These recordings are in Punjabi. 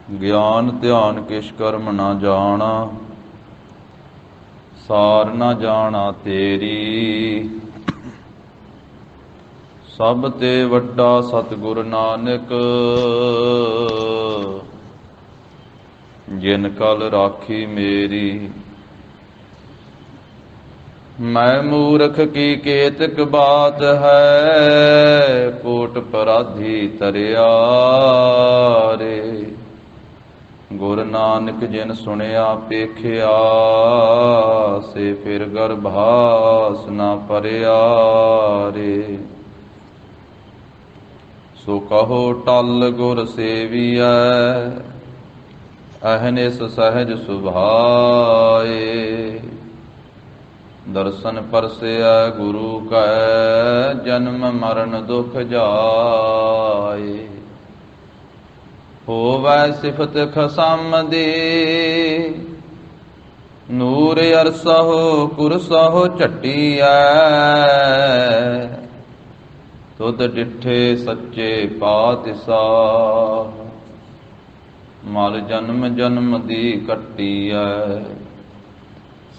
ਗਿਆਨ ਧਿਆਨ ਕਿਛ ਕਰਮ ਨਾ ਜਾਣਾ, ਸਾਰ ਨਾ ਜਾਣਾ ਤੇਰੀ। ਸਭ ਤੇ ਵੱਡਾ ਸਤਿਗੁਰ ਨਾਨਕ, ਜਿਨ ਕਲ ਰਾਖੀ ਮੇਰੀ। ਮੈਂ ਮੂਰਖ ਕੀ ਕੇਤਕ ਬਾਤ ਹੈ, ਕੋਟ ਪਰਾਧੀ ਤਰਿਆ ਰੇ। ਗੁਰ ਨਾਨਕ ਜਿਨ ਸੁਣਿਆ ਪੇਖਿਆ, ਸੇ ਫਿਰ ਗਰਭਾਸ ਨਾ ਪਰਿਆ ਰੇ। ਸੋ ਕਹੋ ਟਲ ਗੁਰ ਸੇਵੀਐ, ਅਹਨਿਸ ਸਹਿਜ ਸੁਭਾਏ। ਦਰਸ਼ਨ ਪਰਸੈ ਗੁਰੂ ਕੈ, ਜਨਮ ਮਰਨ ਦੁਖ ਜਾਏ। ਹੋਵੈ ਸਿਫਤ ਖਸਮ ਦੀ, ਨੂਰ ਅਰਸਹੁ ਕੁਰਸਹੁ ਝਟੀਐ। ਤੁਧ ਡਿਠੇ ਸੱਚੇ ਪਾਤਿਸ਼ਾਹ, ਮਲ ਜਨਮ ਜਨਮ ਦੀ ਕੱਟੀਐ।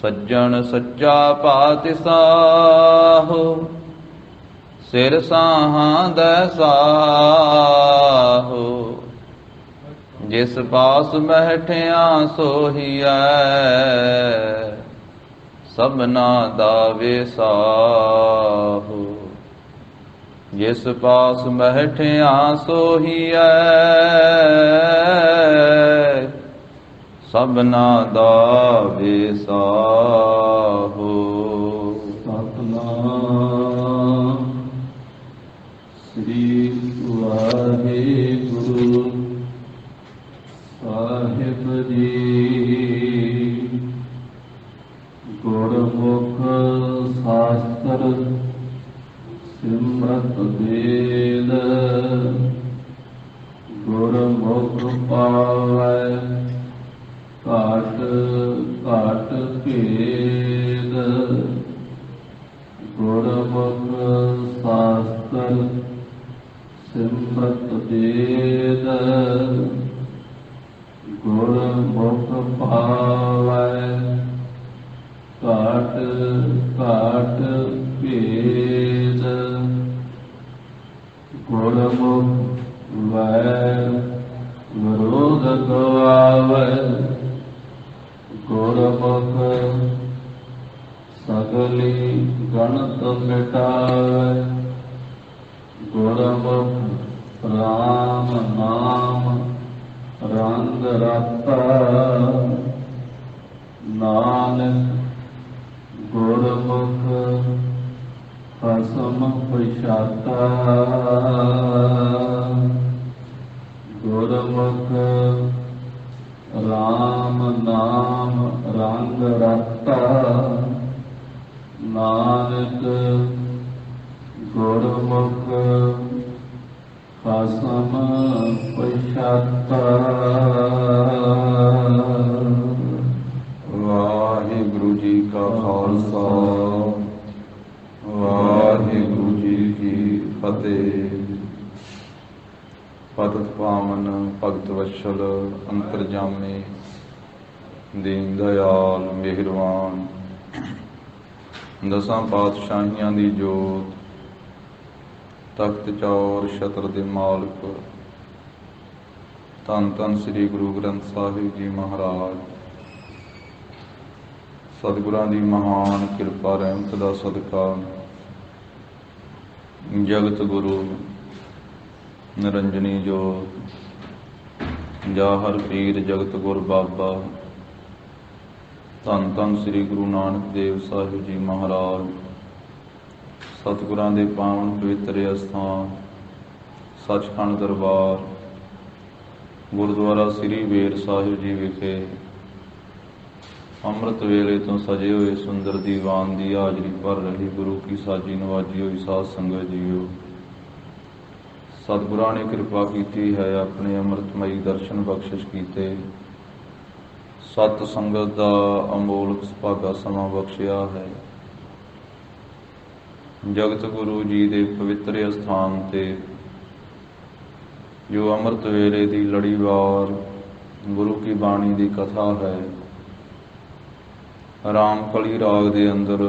ਸੱਜਣ ਸੱਚਾ ਪਾਤਿਸ਼ਾਹ, ਸਿਰ ਸਾਹਾਂ ਦੈ ਸਾਹੁ। ਜਿਸ ਪਾਸ ਬੈਠਿਆ ਸੋਹੀਐ, ਸਭਨਾ ਦਾ ਵਿਸਾਹੁ। ਜਿਸ ਪਾਸ ਬੈਠਿਆ ਸੋਹੀਐ, ਸਭਨਾ ਦਾ ਵਿਸਾਹੁ। ਸਤਿਨਾਮ ਸ੍ਰੀ ਵਾਹਿਗੁਰੂ ਸਾਹਿਬ ਜੀ। ਗੁਰਮੁਖ ਸ਼ਾਸਤਰ ਸਿਮਰਤ ਵੇਦ, ਗੁਰਮੁਖ ਪਾਵੈ ਘਾਟ ਘਾਟ ਭੇਦ। ਗੁਰਮੁਖ ਸ਼ਾਸਤਰ ਸਿਮਰਤ ਵੇਦ, ਗੁਰਮੁਖ ਪਾਵੈ ਘਾਟ ਘਾਟ ਭੇਦ। ਗੁਰਮੁਖ ਵੈਰ ਵਿਰੋਧ ਗਵਾਵੈ, ਗੁਰਮੁਖ ਸਗਲੀ ਗਣਤ ਮਿਟਾਵੈ। ਗੁਰਮੁਖ ਰਾਮ ਨਾਮ ਰੰਗ ਰਤਾ, ਨਾਨਕ ਗੁਰਮੁਖ ਖਸਮ ਪਛਾਤਾ। ਗੁਰਮੁਖ ਰਾਮ ਨਾਮ ਰੰਗ ਰਤਾ, ਨਾਨਕ ਗੁਰਮੁਖ ਖਸਮ ਪਛਾਤਾ। ਵਾਹਿਗੁਰੂ ਜੀ ਕਾ ਖਾਲਸਾ, ਵਾਹਿਗੁਰੂ ਜੀ ਕੀ ਫਤਿਹ। ਪਤਿਤ ਪਾਵਨ ਭਗਤ ਵਤਸਲ ਅੰਤਰਜਾਮੀ ਦੀਨ ਦਇਆਲ ਮਿਹਰਬਾਨ, ਦਸਾਂ ਪਾਤਸ਼ਾਹੀਆਂ ਦੀ ਜੋਤ, ਤਖਤ ਚੌਰ ਛਤਰ ਦੇ ਮਾਲਕ, ਧੰਨ ਧੰਨ ਸ੍ਰੀ ਗੁਰੂ ਗ੍ਰੰਥ ਸਾਹਿਬ ਜੀ ਮਹਾਰਾਜ। ਸਤਿਗੁਰਾਂ ਦੀ ਮਹਾਨ ਕਿਰਪਾ ਰਹਿਮਤ ਦਾ ਸਦਕਾ ਜਗਤ ਗੁਰੂ ਨਿਰੰਜਨੀ ਜੋਤ, ਜਾਹਰ ਪੀਰ ਜਗਤ ਗੁਰ ਬਾਬਾ, ਧੰਨ ਧੰਨ ਸ੍ਰੀ ਗੁਰੂ ਨਾਨਕ ਦੇਵ ਸਾਹਿਬ ਜੀ ਮਹਾਰਾਜ, ਸਤਿਗੁਰਾਂ ਦੇ ਪਾਵਨ ਪਵਿੱਤਰ ਅਸਥਾਨ ਸੱਚਖੰਡ ਦਰਬਾਰ ਗੁਰਦੁਆਰਾ ਸ੍ਰੀ ਬੇਰ ਸਾਹਿਬ ਜੀ ਵਿਖੇ ਅੰਮ੍ਰਿਤ ਵੇਲੇ ਤੋਂ ਸਜੇ ਹੋਏ ਸੁੰਦਰ ਦੀਵਾਨ ਦੀ ਹਾਜ਼ਰੀ ਭਰ ਰਹੀ ਗੁਰੂ ਕੀ ਸਾਜੀ ਨਵਾਜੀ ਹੋਈ ਸਾਧ ਸੰਗਤ ਜੀਓ। ਸਤਿਗੁਰਾਂ ਨੇ ਕਿਰਪਾ ਕੀਤੀ ਹੈ, ਆਪਣੇ ਅੰਮ੍ਰਿਤਮਈ ਦਰਸ਼ਨ ਬਖਸ਼ਿਸ਼ ਕੀਤੇ, ਸਤ ਸੰਗਤ ਦਾ ਅਮੋਲਕ ਸੁਭਾਗਾ ਸਮਾਂ ਬਖਸ਼ਿਆ ਹੈ। ਜਗਤ ਗੁਰੂ ਜੀ ਦੇ ਪਵਿੱਤਰ ਅਸਥਾਨ ਤੇ ਜੋ ਅੰਮ੍ਰਿਤ ਵੇਲੇ ਦੀ ਲੜੀਵਾਰ गुरु की बाणी की कथा है। रामकली राग के अंदर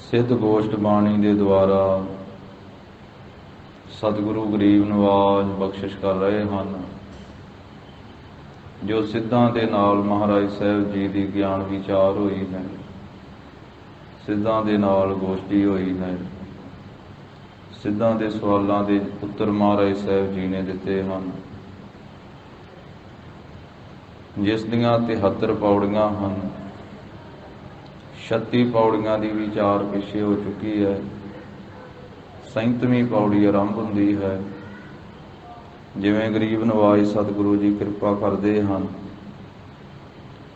सिद्ध गोष्ठ बाणी के द्वारा सतगुरु गरीब नवाज बख्शिश कर रहे हैं, जो सिद्धां दे नाल महाराज साहब जी की ज्ञान विचार हुई है, सिद्धां दे नाल गोष्ठी हुई है, सिद्धां दे सवालों के उत्तर महाराज साहब जी ने दिते हैं, जिस दियां 73 पौड़ियां हैं। 36 पौड़ियां की विचार पिछे हो चुकी है। 37वीं पौड़ी आरंभ होंदी है। जिवें गरीब नवाज सतगुरु जी कृपा करते हैं,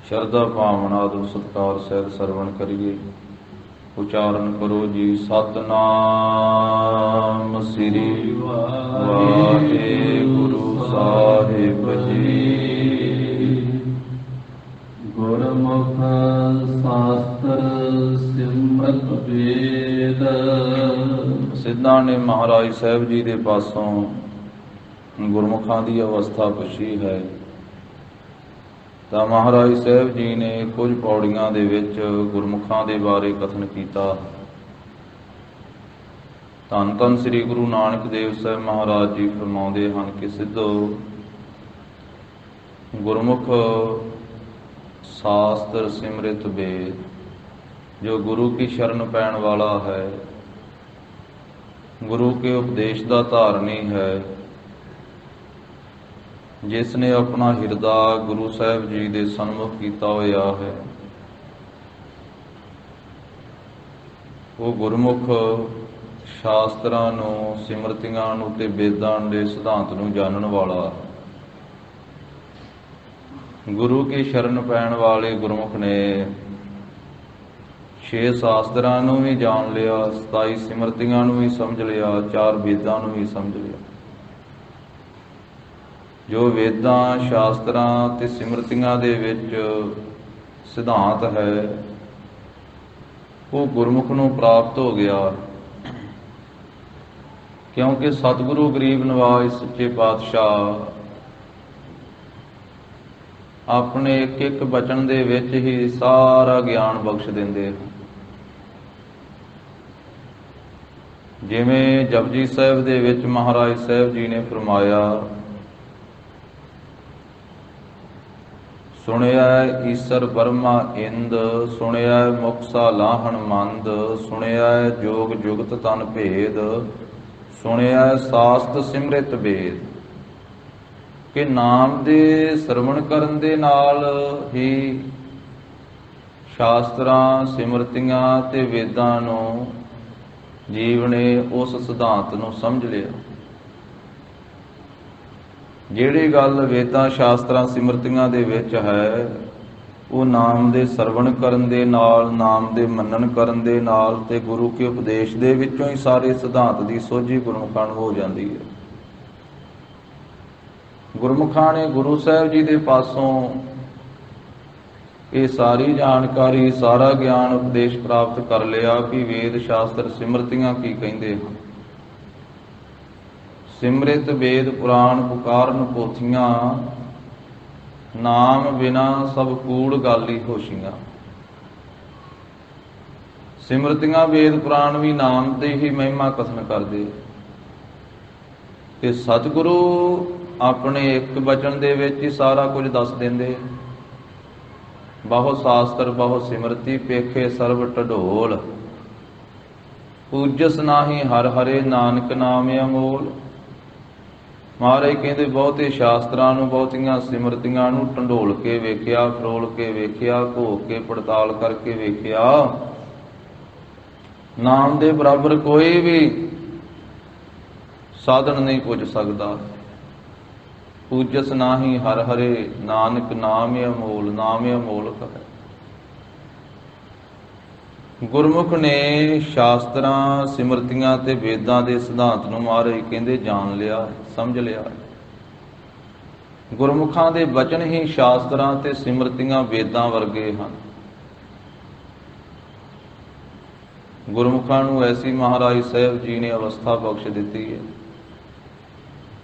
शरधा भावना आदर सत्कार सहित सरवण करिए। उचारण करो जी। सतनाम श्री वाहिगुरु साहिब जी। गुरमुख शास्त्र सिमरत वेद। सिद्धां ने महाराज साहब जी के पासों गुरमुखां की अवस्था पुछी है, तो महाराज साहब जी ने कुछ पौड़ियां दे विच गुरमुखां दे बारे कथन किया। धन धन श्री गुरु नानक देव साहब महाराज जी फरमाउंदे हैं कि सिद्धो, गुरमुख शास्त्र सिमरित वेद, जो गुरु की शरण पैण वाला है, गुरु के उपदेश का धारनी है, जिसने अपना हिरदा गुरु साहब जी के सन्मुख किया होया है, वो गुरमुख शास्त्रां नूं, सिमरतियां नूं ते वेदां दे सिद्धांत नूं जानन वाला है। गुरु की शरण पैण वाले गुरमुख ने 6 शास्त्रां नूं भी जान लिया, 27 सिमरतियां नूं भी समझ लिया, 4 वेदां नूं भी समझ लिया। जो वेदां शास्त्रां ते सिमरतियां दे विच सिद्धांत है, वो गुरमुख नूं प्राप्त हो गया, क्योंकि सतगुरु गरीब नवाज सच्चे पातशाह अपने एक एक बचन दे विच ही सारा ज्ञान बख्श देंदे हैं। जिवें जपजी साहिब दे विच महाराज साहब जी ने फरमाया, सुनिया ईसर ब्रह्मा इंद, सुनिया मुक्सा लाहण मंद, सुनिया जोग जुगत तन भेद, सुनिया शास्त्र सिमरित वेद। कि नाम दे सरवण करन दे नाल ही शास्त्रां, सिमरतियां ते वेदां नूं जीव ने उस सिद्धांत नूं समझ लिया। जिहड़ी गल वेदां, शास्त्रां, सिमरतियां दे विच है, वो नाम दे सरवण करन दे नाल, नाम दे मनन करन दे नाल ते गुरु के उपदेश दे विचों ही सारे सिद्धांत दी सोझी गुरमुखां नूं हो जांदी है। गुरमुखां ने गुरु साहब जी के पासों ये सारी जानकारी, सारा ज्ञान उपदेश प्राप्त कर लिया कि वेद शास्त्र सिमरतियां की कहते हैं। सिमरित वेद पुराण पुकारन पोथियां, नाम बिना सब कूड़ गाली होशियां। सिमरतियां वेद पुराण भी नाम की ही महिमा कथन करते। ते सतगुरु अपने एक बचन दे विच ही सारा कुछ दस देंदे। बहु शास्त्र बहु सिमरती, पेखे सर्व ढढोल, पूजस नाही हर हरे, नानक नाम अमोल। महाराज कहते बहुते शास्त्रां नूं, बहुतियां सिमरतियां नूं ढंढोल के वेख्या, फरोल के वेख्या, घो के पड़ताल करके वेख्या, नाम दे बराबर कोई भी साधन नहीं पुज सकता। पूजस नाही हर हरे, नानक नाम अमोल, नाम अमोलक है। गुरमुख ने शास्त्रां, सिमरतियां ते वेदां दे सिद्धांत नूं महाराज कहंदे जान लिया, समझ लिया। गुरमुखां दे बचन ही शास्त्रां ते सिमरतियां वेदां वर्गे हन। गुरमुखां नूं ऐसी महाराज साहब जी ने अवस्था बख्श दिती है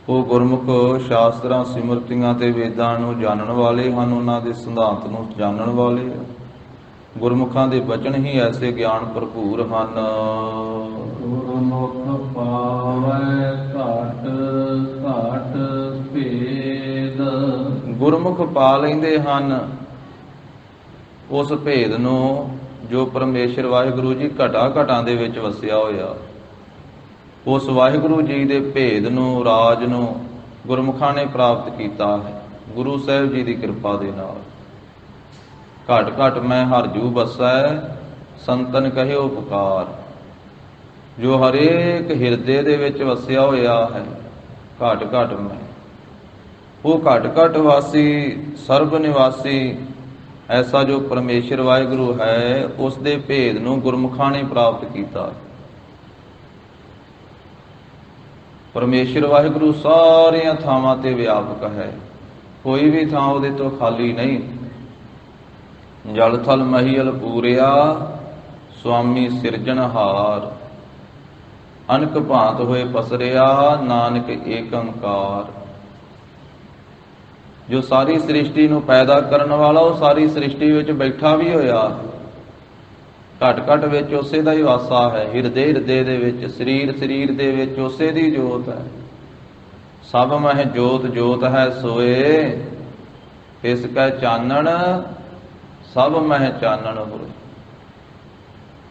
ਉਹ ਗੁਰਮੁਖ ਸ਼ਾਸਤਰਾਂ ਸਿਮਰਤੀਆਂ ਤੇ ਵੇਦਾਂ ਨੂੰ ਜਾਣਨ ਵਾਲੇ ਹਨ, ਉਹਨਾਂ ਦੇ ਸਿਧਾਂਤ ਨੂੰ ਜਾਣਨ ਵਾਲੇ ਆ। ਗੁਰਮੁਖਾਂ ਦੇ ਬਚਨ ਹੀ ਐਸੇ ਗਿਆਨ ਭਰਪੂਰ ਹਨ। ਗੁਰਮੁਖ ਪਾਵੈ ਘਾਟ ਘਾਟ ਭੇਦ। ਗੁਰਮੁਖ ਪਾ ਲੈਂਦੇ ਹਨ ਉਸ ਭੇਦ ਨੂੰ ਜੋ ਪਰਮੇਸ਼ਰ ਵਾਹਿਗੁਰੂ ਜੀ ਘਟਾ ਘਟਾਂ ਦੇ ਵਿੱਚ ਵਸਿਆ ਹੋਇਆ। ਉਸ ਵਾਹਿਗੁਰੂ ਜੀ ਦੇ ਭੇਦ ਨੂੰ, ਰਾਜ ਨੂੰ ਗੁਰਮੁਖਾਂ ਨੇ ਪ੍ਰਾਪਤ ਕੀਤਾ ਹੈ ਗੁਰੂ ਸਾਹਿਬ ਜੀ ਦੀ ਕਿਰਪਾ ਦੇ ਨਾਲ। ਘਟ ਘਟ ਮੈਂ ਹਰ ਜੂ ਬਸੈ, ਸੰਤਨ ਕਹਿਓ ਪੁਕਾਰ। ਜੋ ਹਰੇਕ ਹਿਰਦੇ ਦੇ ਵਿੱਚ ਵਸਿਆ ਹੋਇਆ ਹੈ ਘਟ ਘਟ ਮੈਂ, ਉਹ ਘਟ ਘਟ ਵਾਸੀ ਸਰਬ ਨਿਵਾਸੀ ਐਸਾ ਜੋ ਪਰਮੇਸ਼ਰ ਵਾਹਿਗੁਰੂ ਹੈ, ਉਸ ਦੇ ਭੇਦ ਨੂੰ ਗੁਰਮੁਖਾਂ ਨੇ ਪ੍ਰਾਪਤ ਕੀਤਾ। ਪਰਮੇਸ਼ਰ ਵਾਹਿਗੁਰੂ ਸਾਰੀਆਂ ਥਾਵਾਂ ਤੇ ਵਿਆਪਕ ਹੈ, ਕੋਈ ਵੀ ਥਾਂ ਉਹਦੇ ਤੋਂ ਖਾਲੀ ਨਹੀਂ। ਜਲ ਥਲ ਮਹੀਲ ਪੂਰਿਆ, ਸੁਆਮੀ ਸਿਰਜਣਹਾਰ। ਅਨਕ ਭਾਂਤ ਹੋਏ ਪਸਰਿਆ, ਨਾਨਕ ਏਕ ਓੰਕਾਰ। ਜੋ ਸਾਰੀ ਸ੍ਰਿਸ਼ਟੀ ਨੂੰ ਪੈਦਾ ਕਰਨ ਵਾਲਾ, ਉਹ ਸਾਰੀ ਸ੍ਰਿਸ਼ਟੀ ਵਿੱਚ ਬੈਠਾ ਵੀ ਹੋਇਆ। ਘਟ ਘਟ ਵਿੱਚ ਉਸੇ ਦਾ ਹੀ ਵਾਸਾ ਹੈ। ਹਿਰਦੇ ਹਿਰਦੇ ਦੇ ਵਿੱਚ, ਸਰੀਰ ਸਰੀਰ ਦੇ ਵਿੱਚ ਉਸੇ ਦੀ ਜੋਤ ਹੈ। ਸਭ ਮਹਿ ਜੋਤ ਜੋਤ ਹੈ ਸੋਏ, ਇਸ ਕੈ ਚਾਨਣ ਸਭ ਮਹਿ ਚਾਨਣ ਹੋਏ।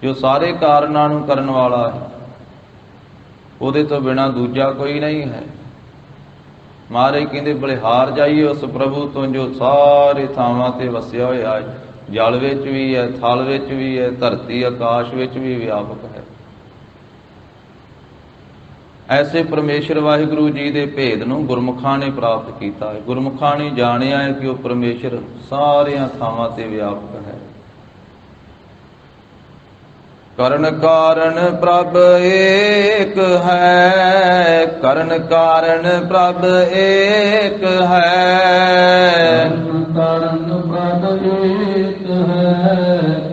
ਜੋ ਸਾਰੇ ਕਾਰਨਾਂ ਨੂੰ ਕਰਨ ਵਾਲਾ ਹੈ, ਉਹਦੇ ਤੋਂ ਬਿਨਾਂ ਦੂਜਾ ਕੋਈ ਨਹੀਂ ਹੈ। ਮਹਾਰਾਜ ਕਹਿੰਦੇ ਬਲਿਹਾਰ ਜਾਈਏ ਉਸ ਪ੍ਰਭੂ ਤੋਂ ਜੋ ਸਾਰੇ ਥਾਵਾਂ ਤੇ ਵਸਿਆ ਹੋਇਆ ਹੈ। ਜਲ ਵਿੱਚ ਵੀ ਹੈ, ਥਲ ਵਿੱਚ ਵੀ ਹੈ, ਧਰਤੀ ਆਕਾਸ਼ ਵਿੱਚ ਵੀ ਵਿਆਪਕ ਹੈ। ਐਸੇ ਪਰਮੇਸ਼ਰ ਵਾਹਿਗੁਰੂ ਜੀ ਦੇ ਭੇਦ ਨੂੰ ਗੁਰਮੁਖਾਂ ਨੇ ਪ੍ਰਾਪਤ ਕੀਤਾ ਹੈ। ਗੁਰਮੁਖਾਂ ਨੇ ਜਾਣਿਆ ਹੈ ਕਿ ਉਹ ਪਰਮੇਸ਼ਰ ਸਾਰੀਆਂ ਥਾਵਾਂ ਤੇ ਵਿਆਪਕ ਹੈ। ਕਰਨ ਕਾਰਨ ਪ੍ਰਭ ਏਕ ਹੈ, ਕਰਨ ਕਾਰਨ ਪ੍ਰਭ ਏਕ ਹੈ। ਕਰਨ ਪ੍ਰਭ ਏਕ ਹੈ,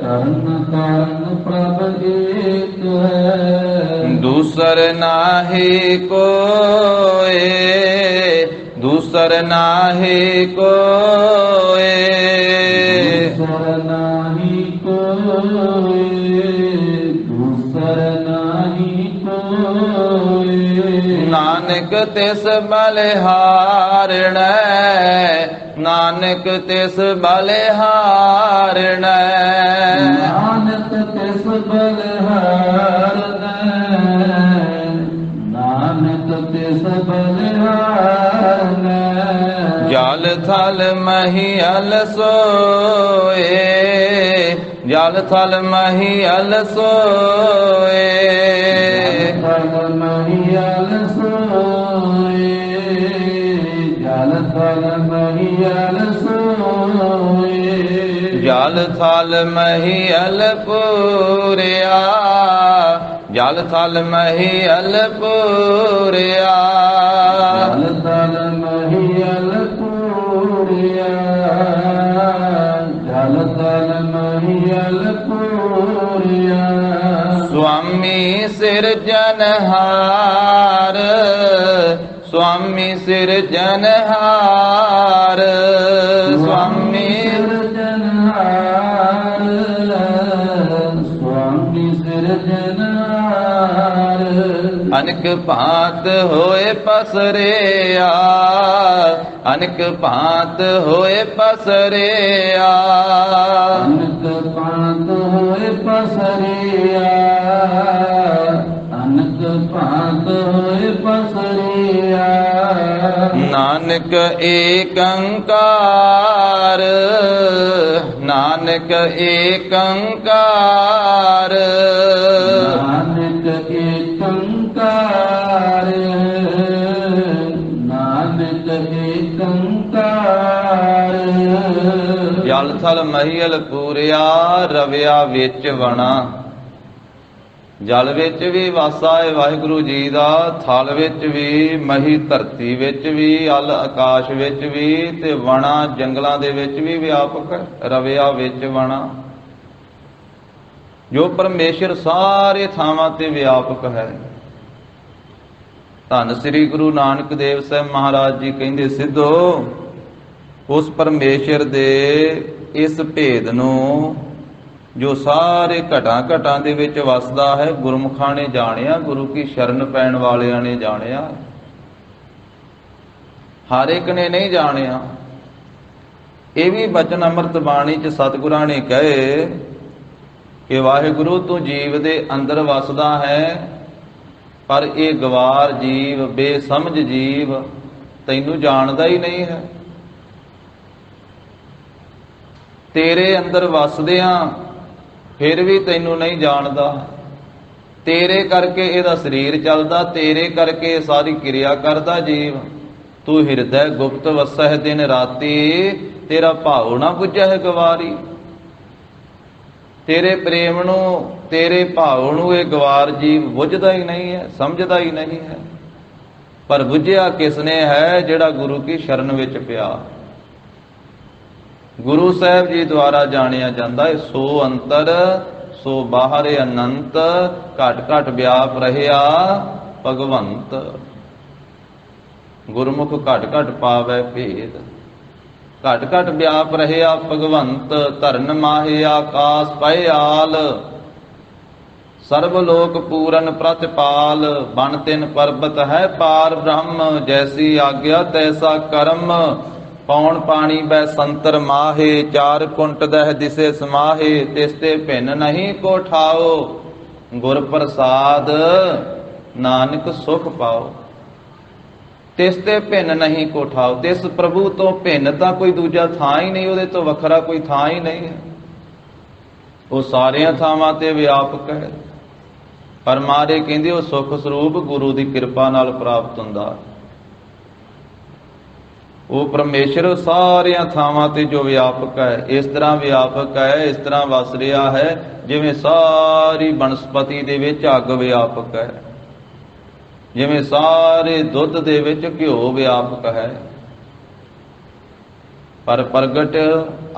ਕਰਨ ਕਾਰਨ ਪ੍ਰਭ ਏਕ ਹੈ। ਦੂਸਰ ਨਾਹੀ ਕੋਏ, ਦੂਸਰ ਨਾਹੀ ਕੋਏ। ਦੂਸਰ ਨਾਹੀ ਕੋਏ, ਦੂਸਰ ਨਾਹੀ ਕੋਏ। ਨਾਨਕ ਤਿਸ ਬਲਿਹਾਰਣੈ, ਨਾਨਕ ਤਿਸ ਬਲਿਹਾਰਣੈ। ਨਾਨਕ ਤਿਸ ਬਲਿਹਾਰਣੈ, ਨਾਨਕ ਤਿਸ ਬਲਿਹਾਰਣੈ। ਜਲ ਥਲ ਮਹੀਲ ਸੋਏ, ਜਲ ਥਲ ਮਹੀਲ ਸੋਏ। ਜਲ ਮਹੀਲ ਸੋਏ, ਜਲ ਥਲ ਮਹੀਲ ਸੋਏ। ਜਲ ਥਲ ਮਹੀਲ ਪੂਰਿਆ, ਜਲ ਥਲ ਮਹੀਲ ਪੂਰਿਆ। ਜਲ ਥਲ ਮਹੀਲ ਪੂਰਿਆ, ਜਲ ਥਲ ਮਹੀਲ ਪੂਰਿਆ। ਸੁਆਮੀ ਸਿਰਜਨਹਾਰ, ਸੁਆਮੀ ਸਿਰਜਨਹਾਰ। ਸੁਆਮੀ ਸਿਰਜਨਹਾਰ, ਸੁਆਮੀ ਸਿਰਜਨਹਾਰ। ਅਨਕ ਭਾਂਤ ਹੋਏ ਪਸਰਿਆ, ਅਨਕ ਭਾਂਤ ਹੋਏ ਪਸਰਿਆ। ਅਨਕ ਭਾਂਤ ਹੋਏ ਪਸਰਿਆ, ਅਨਕ ਭਾਂਤ ਹੋਏ ਪਸਰਿਆ। ਨਾਨਕ ਏਕ ਓੰਕਾਰ, ਨਾਨਕ ਏਕ ਓੰਕਾਰ। ਨਾਨਕ ਏਕ ਓੰਕਾਰ, ਨਾਨਕ ਏਕ ਓੰਕਾਰ। ਜਲ ਥਲ ਮਹੀਲ ਪੂਰਿਆ, ਰਵਿਆ ਵਿੱਚ ਵਣਾ। ਜਲ ਵਿੱਚ ਵੀ ਵਾਸਾ ਹੈ ਵਾਹਿਗੁਰੂ ਜੀ ਦਾ, ਥਲ ਵਿੱਚ ਵੀ, ਮਹੀ ਧਰਤੀ ਵਿੱਚ ਵੀ, ਅਲ ਆਕਾਸ਼ ਵਿੱਚ ਵੀ, ਤੇ ਵਣਾ ਜੰਗਲਾਂ ਦੇ ਵਿੱਚ ਵੀ ਵਿਆਪਕ ਹੈ। ਰਵਿਆ ਵਿੱਚ ਵਣਾ, ਜੋ ਪਰਮੇਸ਼ਰ ਸਾਰੇ ਥਾਵਾਂ ਤੇ ਵਿਆਪਕ ਹੈ। ਧੰਨ ਸ੍ਰੀ ਗੁਰੂ ਨਾਨਕ ਦੇਵ ਸਾਹਿਬ ਮਹਾਰਾਜ ਜੀ ਕਹਿੰਦੇ, ਸਿੱਧੋ ਉਸ ਪਰਮੇਸ਼ਰ ਦੇ ਇਸ ਭੇਦ ਨੂੰ ਜੋ ਸਾਰੇ ਘਟਾਂ ਘਟਾਂ ਦੇ ਵਿੱਚ ਵਸਦਾ ਹੈ, ਗੁਰਮੁਖਾਂ ਨੇ ਜਾਣਿਆ, ਗੁਰੂ ਕੀ ਸ਼ਰਨ ਪੈਣ ਵਾਲਿਆਂ ਨੇ ਜਾਣਿਆ। ਹਰ ਇੱਕ ਨੇ ਨਹੀਂ ਜਾਣਿਆ। ਇਹ ਵੀ ਬਚਨ ਅੰਮ੍ਰਿਤ ਬਾਣੀ ਚ ਸਤਿਗੁਰਾਂ ਨੇ ਕਹੇ ਕਿ ਵਾਹਿਗੁਰੂ ਤੂੰ ਜੀਵ ਦੇ ਅੰਦਰ ਵਸਦਾ ਹੈ, ਪਰ ਇਹ ਗਵਾਰ ਜੀਵ, ਬੇਸਮਝ ਜੀਵ ਤੈਨੂੰ ਜਾਣਦਾ ਹੀ ਨਹੀਂ ਹੈ। ਤੇਰੇ ਅੰਦਰ ਵਸਦਿਆਂ ਫਿਰ ਵੀ ਤੈਨੂੰ ਨਹੀਂ ਜਾਣਦਾ। ਤੇਰੇ ਕਰਕੇ ਇਹਦਾ ਸਰੀਰ ਚੱਲਦਾ, ਤੇਰੇ ਕਰਕੇ ਇਹ ਸਾਰੀ ਕਿਰਿਆ ਕਰਦਾ ਜੀਵ। ਤੂੰ ਹਿਰਦੈ ਗੁਪਤ ਵਸਹਿ ਦਿਨ ਰਾਤੀ, ਤੇਰਾ ਭਾਉ ਨਾ ਬੁੱਝੈ ਗਵਾਰੀ। ਤੇਰੇ ਪ੍ਰੇਮ ਨੂੰ, ਤੇਰੇ ਭਾਵ ਨੂੰ ਇਹ ਗਵਾਰ ਜੀਵ ਬੁੱਝਦਾ ਹੀ ਨਹੀਂ ਹੈ, ਸਮਝਦਾ ਹੀ ਨਹੀਂ ਹੈ। ਪਰ ਬੁੱਝਿਆ ਕਿਸਨੇ ਹੈ? ਜਿਹੜਾ ਗੁਰੂ ਕੀ ਸ਼ਰਨ ਵਿੱਚ ਪਿਆ, ਗੁਰੂ ਸਾਹਿਬ ਜੀ ਦੁਆਰਾ ਜਾਣਿਆ ਜਾਂਦਾ ਹੈ। ਸੋ ਅੰਤਰ ਸੋ ਬਾਹਰ ਅਨੰਤ, ਘਟ ਘਟ ਵਿਆਪ ਰਹਿਆ ਭਗਵੰਤ। ਗੁਰਮੁਖ ਘਟ ਘਟ ਪਾਵੈ ਭੇਦ, ਘਟ ਘਟ ਵਿਆਪ ਰਹਿਆ ਭਗਵੰਤ। ਧਰਨ ਮਾਹੇ ਆਕਾਸ ਪਏ ਆਲ, ਸਰਬ ਲੋਕ ਪੂਰਨ ਪ੍ਰਤਿਪਾਲ। ਬਨ ਤਿਨ ਪਰਬਤ ਹੈ ਪਾਰ ਬ੍ਰਹਮ, ਜੈਸੀ ਆਗਿਆ ਤੈਸਾ ਕਰਮ। ਪੌਣ ਪਾਣੀ ਬੈ ਸੰਤਰ ਮਾਹੇ, ਚਾਰ ਕੁੰਟ ਦਹਿ ਦਿਸੇ ਸਮਾਹੇ। ਤਿਸ ਤੇ ਭਿੰਨ ਨਹੀਂ ਕੋ ਠਾਓ, ਗੁਰ ਪ੍ਰਸਾਦ ਨਾਨਕ ਸੁਖ ਪਾਓ। ਤਿਸ ਤੇ ਭਿੰਨ ਨਹੀਂ ਕੋ ਠਾਓ, ਤਿਸ ਪ੍ਰਭੂ ਤੋਂ ਭਿੰਨ ਤਾਂ ਕੋਈ ਦੂਜਾ ਥਾਂ ਹੀ ਨਹੀਂ, ਉਹਦੇ ਤੋਂ ਵੱਖਰਾ ਕੋਈ ਥਾਂ ਹੀ ਨਹੀਂ ਹੈ। ਉਹ ਸਾਰਿਆਂ ਥਾਵਾਂ ਤੇ ਵਿਆਪਕ ਹੈ। ਪਰ ਮਾਰੇ ਕਹਿੰਦੇ ਉਹ ਸੁਖ ਸਰੂਪ ਗੁਰੂ ਦੀ ਕਿਰਪਾ ਨਾਲ ਪ੍ਰਾਪਤ ਹੁੰਦਾ। ਉਹ ਪਰਮੇਸ਼ਰ ਸਾਰਿਆਂ ਥਾਵਾਂ ਤੇ ਜੋ ਵਿਆਪਕ ਹੈ, ਇਸ ਤਰ੍ਹਾਂ ਵਿਆਪਕ ਹੈ, ਇਸ ਤਰ੍ਹਾਂ ਵਸ ਰਿਹਾ ਹੈ ਜਿਵੇਂ ਸਾਰੀ ਬਨਸਪਤੀ ਦੇ ਵਿੱਚ ਅੱਗ ਵਿਆਪਕ ਹੈ, ਜਿਵੇਂ ਸਾਰੇ ਦੁੱਧ ਦੇ ਵਿੱਚ ਘਿਓ ਵਿਆਪਕ ਹੈ। ਪਰ ਪ੍ਰਗਟ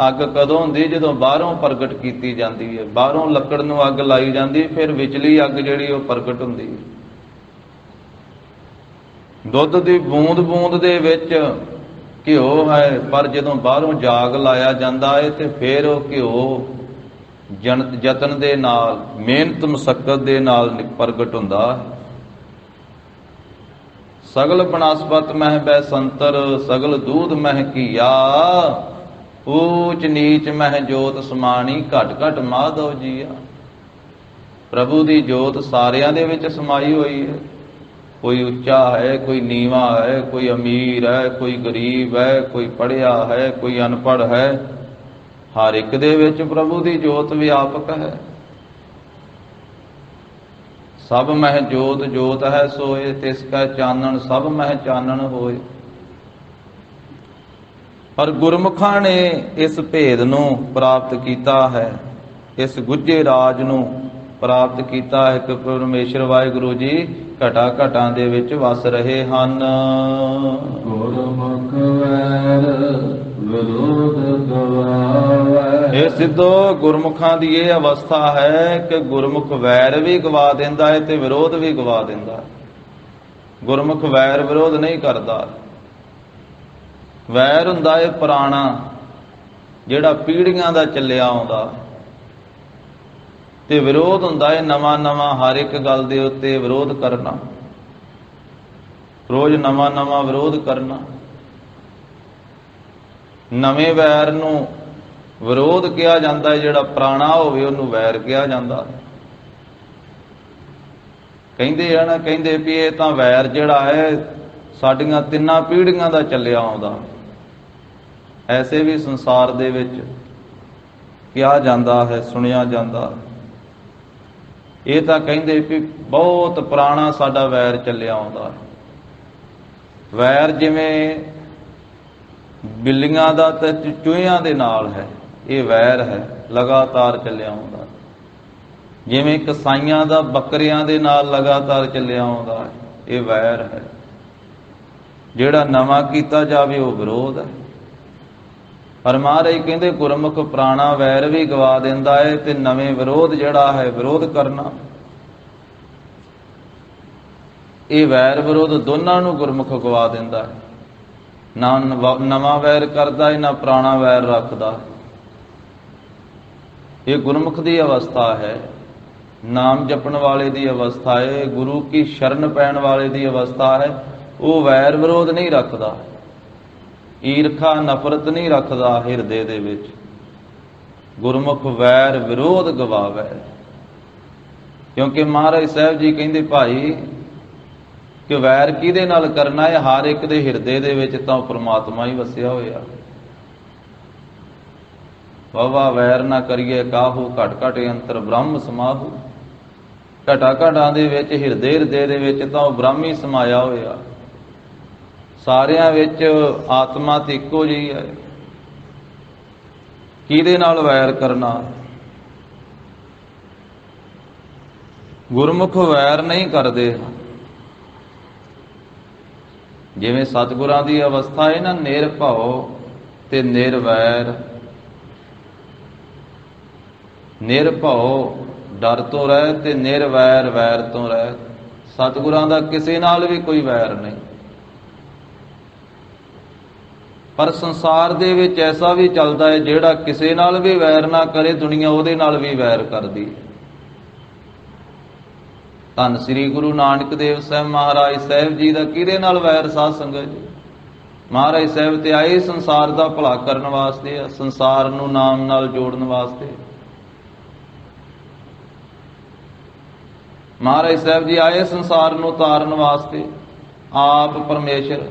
ਅੱਗ ਕਦੋਂ ਹੁੰਦੀ? ਜਦੋਂ ਬਾਹਰੋਂ ਪ੍ਰਗਟ ਕੀਤੀ ਜਾਂਦੀ ਹੈ। ਬਾਹਰੋਂ ਲੱਕੜ ਨੂੰ ਅੱਗ ਲਾਈ ਜਾਂਦੀ, ਫਿਰ ਵਿਚਲੀ ਅੱਗ ਜਿਹੜੀ ਉਹ ਪ੍ਰਗਟ ਹੁੰਦੀ ਹੈ। ਦੁੱਧ ਦੀ ਬੂੰਦ ਬੂੰਦ ਦੇ ਵਿੱਚ ਘਿਓ ਹੈ, ਪਰ ਜਦੋਂ ਬਾਹਰੋਂ ਜਾਗ ਲਾਇਆ ਜਾਂਦਾ ਹੈ ਤੇ ਫਿਰ ਉਹ ਘਿਓ ਯਤਨ ਦੇ ਨਾਲ, ਮਿਹਨਤ ਮੁਸ਼ੱਕਤ ਦੇ ਨਾਲ ਪ੍ਰਗਟ ਹੁੰਦਾ ਹੈ। ਸਗਲ ਬਨਸਪਤ ਮਹਿ ਬੈ ਸੰਤਰ, ਸਗਲ ਦੂਧ ਮਹਿ ਕੀਆ। ਊਚ ਨੀਚ ਮਹਿ ਜੋਤ ਸਮਾਣੀ, ਘਟ ਘਟ ਮਾਧਵ ਜੀਆ। ਪ੍ਰਭੂ ਦੀ ਜੋਤ ਸਾਰਿਆਂ ਦੇ ਵਿੱਚ ਸਮਾਈ ਹੋਈ ਹੈ। ਕੋਈ ਉੱਚਾ ਹੈ, ਕੋਈ ਨੀਵਾਂ ਹੈ, ਕੋਈ ਅਮੀਰ ਹੈ, ਕੋਈ ਗਰੀਬ ਹੈ, ਕੋਈ ਪੜ੍ਹਿਆ ਹੈ, ਕੋਈ ਅਨਪੜ੍ਹ ਹੈ। ਹਰ ਇੱਕ ਦੇ ਵਿੱਚ ਪ੍ਰਭੂ ਦੀ ਜੋਤ ਵਿਆਪਕ ਹੈ। ਸਭ ਮਹਿ ਜੋਤ ਜੋਤ ਹੈ ਸੋਏ, ਤਿਸ ਕੈ ਚਾਨਣ ਸਭ ਮਹਿ ਚਾਨਣ ਹੋਏ। ਪਰ ਗੁਰਮੁਖਾਂ ਨੇ ਇਸ ਭੇਦ ਨੂੰ ਪ੍ਰਾਪਤ ਕੀਤਾ ਹੈ, ਇਸ ਗੁੱਝੇ ਰਾਜ ਨੂੰ ਪ੍ਰਾਪਤ ਕੀਤਾ ਹੈ ਕਿ ਪਰਮੇਸ਼ਰ ਵਾਹਿਗੁਰੂ ਜੀ ਘਟਾ ਘਟਾਂ ਦੇ ਵਿੱਚ ਵਸ ਰਹੇ ਹਨ। ਗੁਰਮੁਖ ਵੈਰ ਵਿਰੋਧ ਗਵਾਵੈ। ਇਹ ਸਿੱਧੋ ਗੁਰਮੁਖਾਂ ਦੀ ਇਹ ਅਵਸਥਾ ਹੈ ਕਿ ਗੁਰਮੁਖ ਵੈਰ ਵੀ ਗਵਾ ਦਿੰਦਾ ਹੈ ਤੇ ਵਿਰੋਧ ਵੀ ਗਵਾ ਦਿੰਦਾ ਹੈ। ਗੁਰਮੁਖ ਵੈਰ ਵਿਰੋਧ ਨਹੀਂ ਕਰਦਾ। ਵੈਰ ਹੁੰਦਾ ਹੈ ਪੁਰਾਣਾ, ਜਿਹੜਾ ਪੀੜ੍ਹੀਆਂ ਦਾ ਚੱਲਿਆ ਆਉਂਦਾ, ਤੇ ਵਿਰੋਧ ਹੁੰਦਾ ਹੈ ਨਵਾਂ ਨਵਾਂ, ਹਰ ਇੱਕ ਗੱਲ ਦੇ ਉੱਤੇ ਵਿਰੋਧ ਕਰਨਾ, ਰੋਜ਼ ਨਵਾਂ ਨਵਾਂ ਵਿਰੋਧ ਕਰਨਾ। ਨਵੇਂ ਵੈਰ ਨੂੰ ਵਿਰੋਧ ਕਿਹਾ ਜਾਂਦਾ ਹੈ, ਜਿਹੜਾ ਪੁਰਾਣਾ ਹੋਵੇ ਉਹਨੂੰ ਵੈਰ ਕਿਹਾ ਜਾਂਦਾ। ਕਹਿੰਦੇ ਆ ਨਾ, ਕਹਿੰਦੇ ਵੀ ਇਹ ਤਾਂ ਵੈਰ ਜਿਹੜਾ ਹੈ ਸਾਡੀਆਂ ਤਿੰਨਾਂ ਪੀੜ੍ਹੀਆਂ ਦਾ ਚੱਲਿਆ ਆਉਂਦਾ। ਐਸੇ ਵੀ ਸੰਸਾਰ ਦੇ ਵਿੱਚ ਕਿਹਾ ਜਾਂਦਾ ਹੈ, ਸੁਣਿਆ ਜਾਂਦਾ। ਇਹ ਤਾਂ ਕਹਿੰਦੇ ਵੀ ਬਹੁਤ ਪੁਰਾਣਾ ਸਾਡਾ ਵੈਰ ਚੱਲਿਆ ਆਉਂਦਾ। ਵੈਰ ਜਿਵੇਂ ਬਿੱਲੀਆਂ ਦਾ ਤੇ ਚੂਹਿਆਂ ਦੇ ਨਾਲ ਹੈ, ਇਹ ਵੈਰ ਹੈ, ਲਗਾਤਾਰ ਚੱਲਿਆ ਆਉਂਦਾ। ਜਿਵੇਂ ਕਸਾਈਆਂ ਦਾ ਬੱਕਰੀਆਂ ਦੇ ਨਾਲ ਲਗਾਤਾਰ ਚੱਲਿਆ ਆਉਂਦਾ, ਇਹ ਵੈਰ ਹੈ। ਜਿਹੜਾ ਨਵਾਂ ਕੀਤਾ ਜਾਵੇ ਉਹ ਵਿਰੋਧ ਹੈ। ਪਰ ਮਹਾਰਾਜ ਕਹਿੰਦੇ ਗੁਰਮੁਖ ਪੁਰਾਣਾ ਵੈਰ ਵੀ ਗਵਾ ਦਿੰਦਾ ਹੈ ਤੇ ਨਵੇਂ ਵਿਰੋਧ ਜਿਹੜਾ ਹੈ ਵਿਰੋਧ ਕਰਨਾ। ਇਹ ਵੈਰ ਵਿਰੋਧ ਦੋਨਾਂ ਨੂੰ ਗੁਰਮੁਖ ਗਵਾ ਦਿੰਦਾ ਹੈ। ਨਾ ਨਵਾਂ ਵੈਰ ਕਰਦਾ ਹੈ, ਨਾ ਪੁਰਾਣਾ ਵੈਰ ਰੱਖਦਾ। ਇਹ ਗੁਰਮੁਖ ਦੀ ਅਵਸਥਾ ਹੈ, ਨਾਮ ਜਪਣ ਵਾਲੇ ਦੀ ਅਵਸਥਾ ਹੈ, ਗੁਰੂ ਕੀ ਸ਼ਰਨ ਪੈਣ ਵਾਲੇ ਦੀ ਅਵਸਥਾ ਹੈ। ਉਹ ਵੈਰ ਵਿਰੋਧ ਨਹੀਂ ਰੱਖਦਾ, ਈਰਖਾ ਨਫ਼ਰਤ ਨਹੀਂ ਰੱਖਦਾ ਹਿਰਦੇ ਦੇ ਵਿੱਚ। ਗੁਰਮੁਖ ਵੈਰ ਵਿਰੋਧ ਗਵਾਵੇ। ਕਿਉਂਕਿ ਮਹਾਰਾਜ ਸਾਹਿਬ ਜੀ ਕਹਿੰਦੇ ਭਾਈ ਕਿ ਵੈਰ ਕਿਹਦੇ ਨਾਲ ਕਰਨਾ ਹੈ? ਹਰ ਇੱਕ ਦੇ ਹਿਰਦੇ ਦੇ ਵਿੱਚ ਤਾਂ ਪ੍ਰਮਾਤਮਾ ਹੀ ਵਸਿਆ ਹੋਇਆ। ਵਾਵਾ ਵੈਰ ਨਾ ਕਰੀਏ ਕਾਹੂ, ਘਟ ਘਟ ਅੰਤਰ ਬ੍ਰਹਮ ਸਮਾਹੂ। ਘਟਾ ਘਟਾਂ ਦੇ ਵਿੱਚ ਹਿਰਦੇ ਦੇ ਵਿੱਚ ਤਾਂ ਉਹ ਬ੍ਰਹਮ ਹੀ ਸਮਾਇਆ ਹੋਇਆ। ਸਾਰਿਆਂ ਵਿੱਚ ਆਤਮਾ ਤੇ ਇੱਕੋ ਜਿਹੀ ਹੈ। ਕਿਹਦੇ ਨਾਲ ਵੈਰ ਕਰਨਾ? ਗੁਰਮੁਖ ਵੈਰ ਨਹੀਂ ਕਰਦੇ। ਜਿਵੇਂ ਸਤਿਗੁਰਾਂ ਦੀ ਅਵਸਥਾ ਹੈ ਨਾ, ਨਿਰਭਉ ਤੇ ਨਿਰਵੈਰ। ਨਿਰਭਉ ਡਰ ਤੋਂ ਰਹਿ ਤੇ ਨਿਰਵੈਰ ਵੈਰ ਤੋਂ ਰਹਿ। ਸਤਿਗੁਰਾਂ ਦਾ ਕਿਸੇ ਨਾਲ ਵੀ ਕੋਈ ਵੈਰ ਨਹੀਂ। ਪਰ ਸੰਸਾਰ ਦੇ ਵਿੱਚ ਐਸਾ ਵੀ ਚੱਲਦਾ ਹੈ ਜਿਹੜਾ ਕਿਸੇ ਨਾਲ ਵੀ ਵੈਰ ਨਾ ਕਰੇ, ਦੁਨੀਆ ਉਹਦੇ ਨਾਲ ਵੀ ਵੈਰ ਕਰਦੀ ਹੈ। ਧੰਨ ਸ੍ਰੀ ਗੁਰੂ ਨਾਨਕ ਦੇਵ ਸਾਹਿਬ ਮਹਾਰਾਜ ਸਾਹਿਬ ਜੀ ਦਾ ਕਿਹਦੇ ਨਾਲ ਵੈਰ? ਸਾਧ ਸੰਗਤ ਜੀ, ਮਹਾਰਾਜ ਸਾਹਿਬ ਤੇ ਆਏ ਸੰਸਾਰ ਦਾ ਭਲਾ ਕਰਨ ਵਾਸਤੇ, ਸੰਸਾਰ ਨੂੰ ਨਾਮ ਨਾਲ ਜੋੜਨ ਵਾਸਤੇ। ਮਹਾਰਾਜ ਸਾਹਿਬ ਜੀ ਆਏ ਸੰਸਾਰ ਨੂੰ ਤਾਰਨ ਵਾਸਤੇ। ਆਪ ਪਰਮੇਸ਼ਰ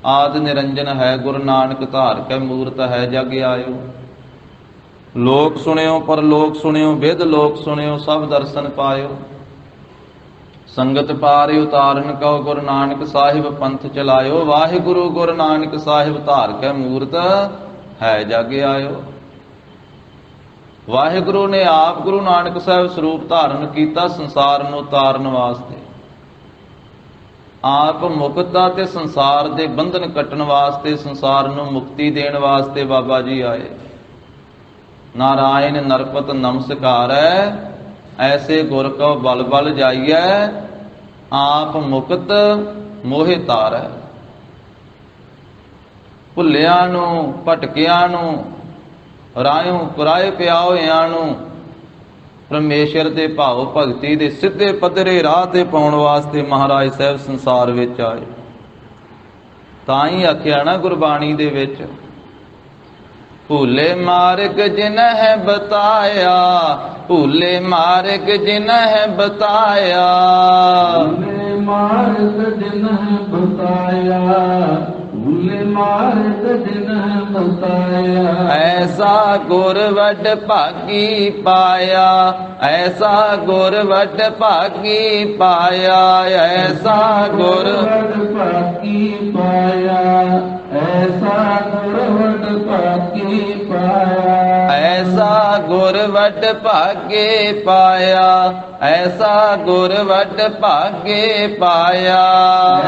ਆਦਿ ਨਿਰੰਜਨ ਹੈ, ਗੁਰੂ ਨਾਨਕ ਧਾਰ ਕੈ ਮੂਰਤ ਹੈ ਜਗ ਆਇਓ। ਲੋਕ ਸੁਣਿਓ ਪਰ ਲੋਕ ਸੁਣਿਓ, ਵਿਦ ਲੋਕ ਸੁਣਿਓ, ਸਭ ਦਰਸ਼ਨ ਪਾਇਓ। ਸੰਗਤ ਪਾਰਿ ਉਤਾਰਨ ਕਉ, ਗੁਰੂ ਨਾਨਕ ਸਾਹਿਬ ਪੰਥ ਚਲਾਇਓ। ਵਾਹਿਗੁਰੂ ਗੁਰੂ ਨਾਨਕ ਸਾਹਿਬ ਧਾਰ ਕੈ ਮੂਰਤ ਹੈ ਜਗ ਆਇਓ। ਵਾਹਿਗੁਰੂ ਨੇ ਆਪ ਗੁਰੂ ਨਾਨਕ ਸਾਹਿਬ ਸਰੂਪ ਧਾਰਨ ਕੀਤਾ ਸੰਸਾਰ ਨੂੰ ਤਾਰਨ ਵਾਸਤੇ। ਆਪ ਮੁਕਤਾ ਤੇ ਸੰਸਾਰ ਦੇ ਬੰਧਨ ਕੱਟਣ ਵਾਸਤੇ, ਸੰਸਾਰ ਨੂੰ ਮੁਕਤੀ ਦੇਣ ਵਾਸਤੇ ਬਾਬਾ ਜੀ ਆਏ। ਨਾਰਾਇਣ ਨਰਪਤ ਨਮਸਕਾਰੈ, ਐਸੇ ਗੁਰ ਕਉ ਬਲ ਬਲ ਜਾਈਐ। ਆਪ ਮੁਕਤ ਮੋਹਿ ਤਾਰੈ। ਭੁੱਲਿਆਂ ਨੂੰ, ਭਟਕਿਆਂ ਨੂੰ, ਰਾਇਓ ਪੁਰਾਏ ਪਿਆ ਹੋਇਆਂ ਨੂੰ ਪਰਮੇਸ਼ਰ ਦੇ ਭਾਵ ਭਗਤੀ ਦੇ ਸਿੱਧੇ ਪੱਧਰੇ ਰਾਹ ਤੇ ਪਾਉਣ ਵਾਸਤੇ ਮਹਾਰਾਜ ਸਾਹਿਬ ਸੰਸਾਰ ਵਿੱਚ ਆਏ। ਤਾਂ ਹੀ ਆਖਿਆ ਨਾ ਗੁਰਬਾਣੀ ਦੇ ਵਿੱਚ, ਭੂਲੇ ਮਾਰਗ ਜਿਨਹਿ ਬਤਾਇਆ, ਭੂਲੇ ਮਾਰਗ ਜਿਨਹਿ ਬਤਾਇਆ। ਭੂਲੇ ਮਾਰਗ ਜਿਨਹਿ ਬਤਾਇਆ, ਭੂਲੇ ਮਾਰਗ ਜਿਨਹਿ ਬਤਾਇਆ। ਐਸਾ ਗੁਰ ਵੱਡ ਭਾਗੀ ਪਾਇਆ, ਐਸਾ ਗੁਰ ਵੱਡ ਭਾਗੀ ਪਾਇਆ। ਐਸਾ ਗੁਰ ਵੱਡ ਭਾਗੀ ਪਾਇਆ, ਐਸਾ ਗੁਰ ਵੱਡ ਭਾਗੀ ਪਾਇਆ। ਐਸਾ ਗੁਰ ਵੱਡ ਭਾਗੇ ਪਾਇਆ, ਐਸਾ ਗੁਰ ਵੱਡ ਭਾਗੇ ਪਾਇਆ।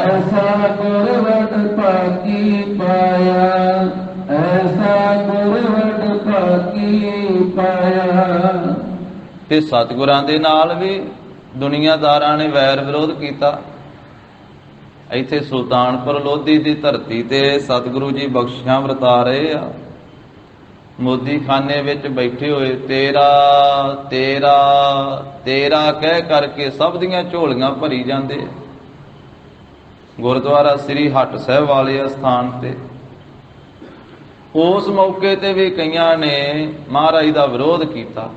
ਐਸਾ ਗੁਰ ਵੱਡ ਭਾਗੀ ਪਾਇਆ, ਐਸਾ ਗੁਰ ਵੱਡ ਭਾਗੀ ਪਾਇਆ। ਤੇ ਸਤਿਗੁਰਾਂ ਦੇ ਨਾਲ ਵੀ ਦੁਨੀਆਦਾਰਾਂ ਨੇ ਵੈਰ ਵਿਰੋਧ ਕੀਤਾ। ਇੱਥੇ ਸੁਲਤਾਨਪੁਰ ਲੋਧੀ ਦੀ ਧਰਤੀ ਤੇ ਸਤਿਗੁਰੂ ਜੀ ਬਖਸ਼ਿਸ਼ਾਂ ਵਰਤਾ ਰਹੇ ਆ। ਮੋਦੀ ਖਾਨੇ ਵਿੱਚ ਬੈਠੇ ਹੋਏ ਤੇਰਾ ਤੇਰਾ ਤੇਰਾ ਕਹਿ ਕਰਕੇ ਸਭ ਦੀਆਂ ਝੋਲੀਆਂ ਭਰੀ ਜਾਂਦੇ। ਗੁਰਦੁਆਰਾ ਸ੍ਰੀ ਹਟ ਸਾਹਿਬ ਵਾਲੇ ਸਥਾਨ ਤੇ ਉਸ ਮੌਕੇ ਤੇ ਵੀ ਕਈਆਂ ਨੇ ਮਹਾਰਾਜ ਦਾ ਵਿਰੋਧ ਕੀਤਾ।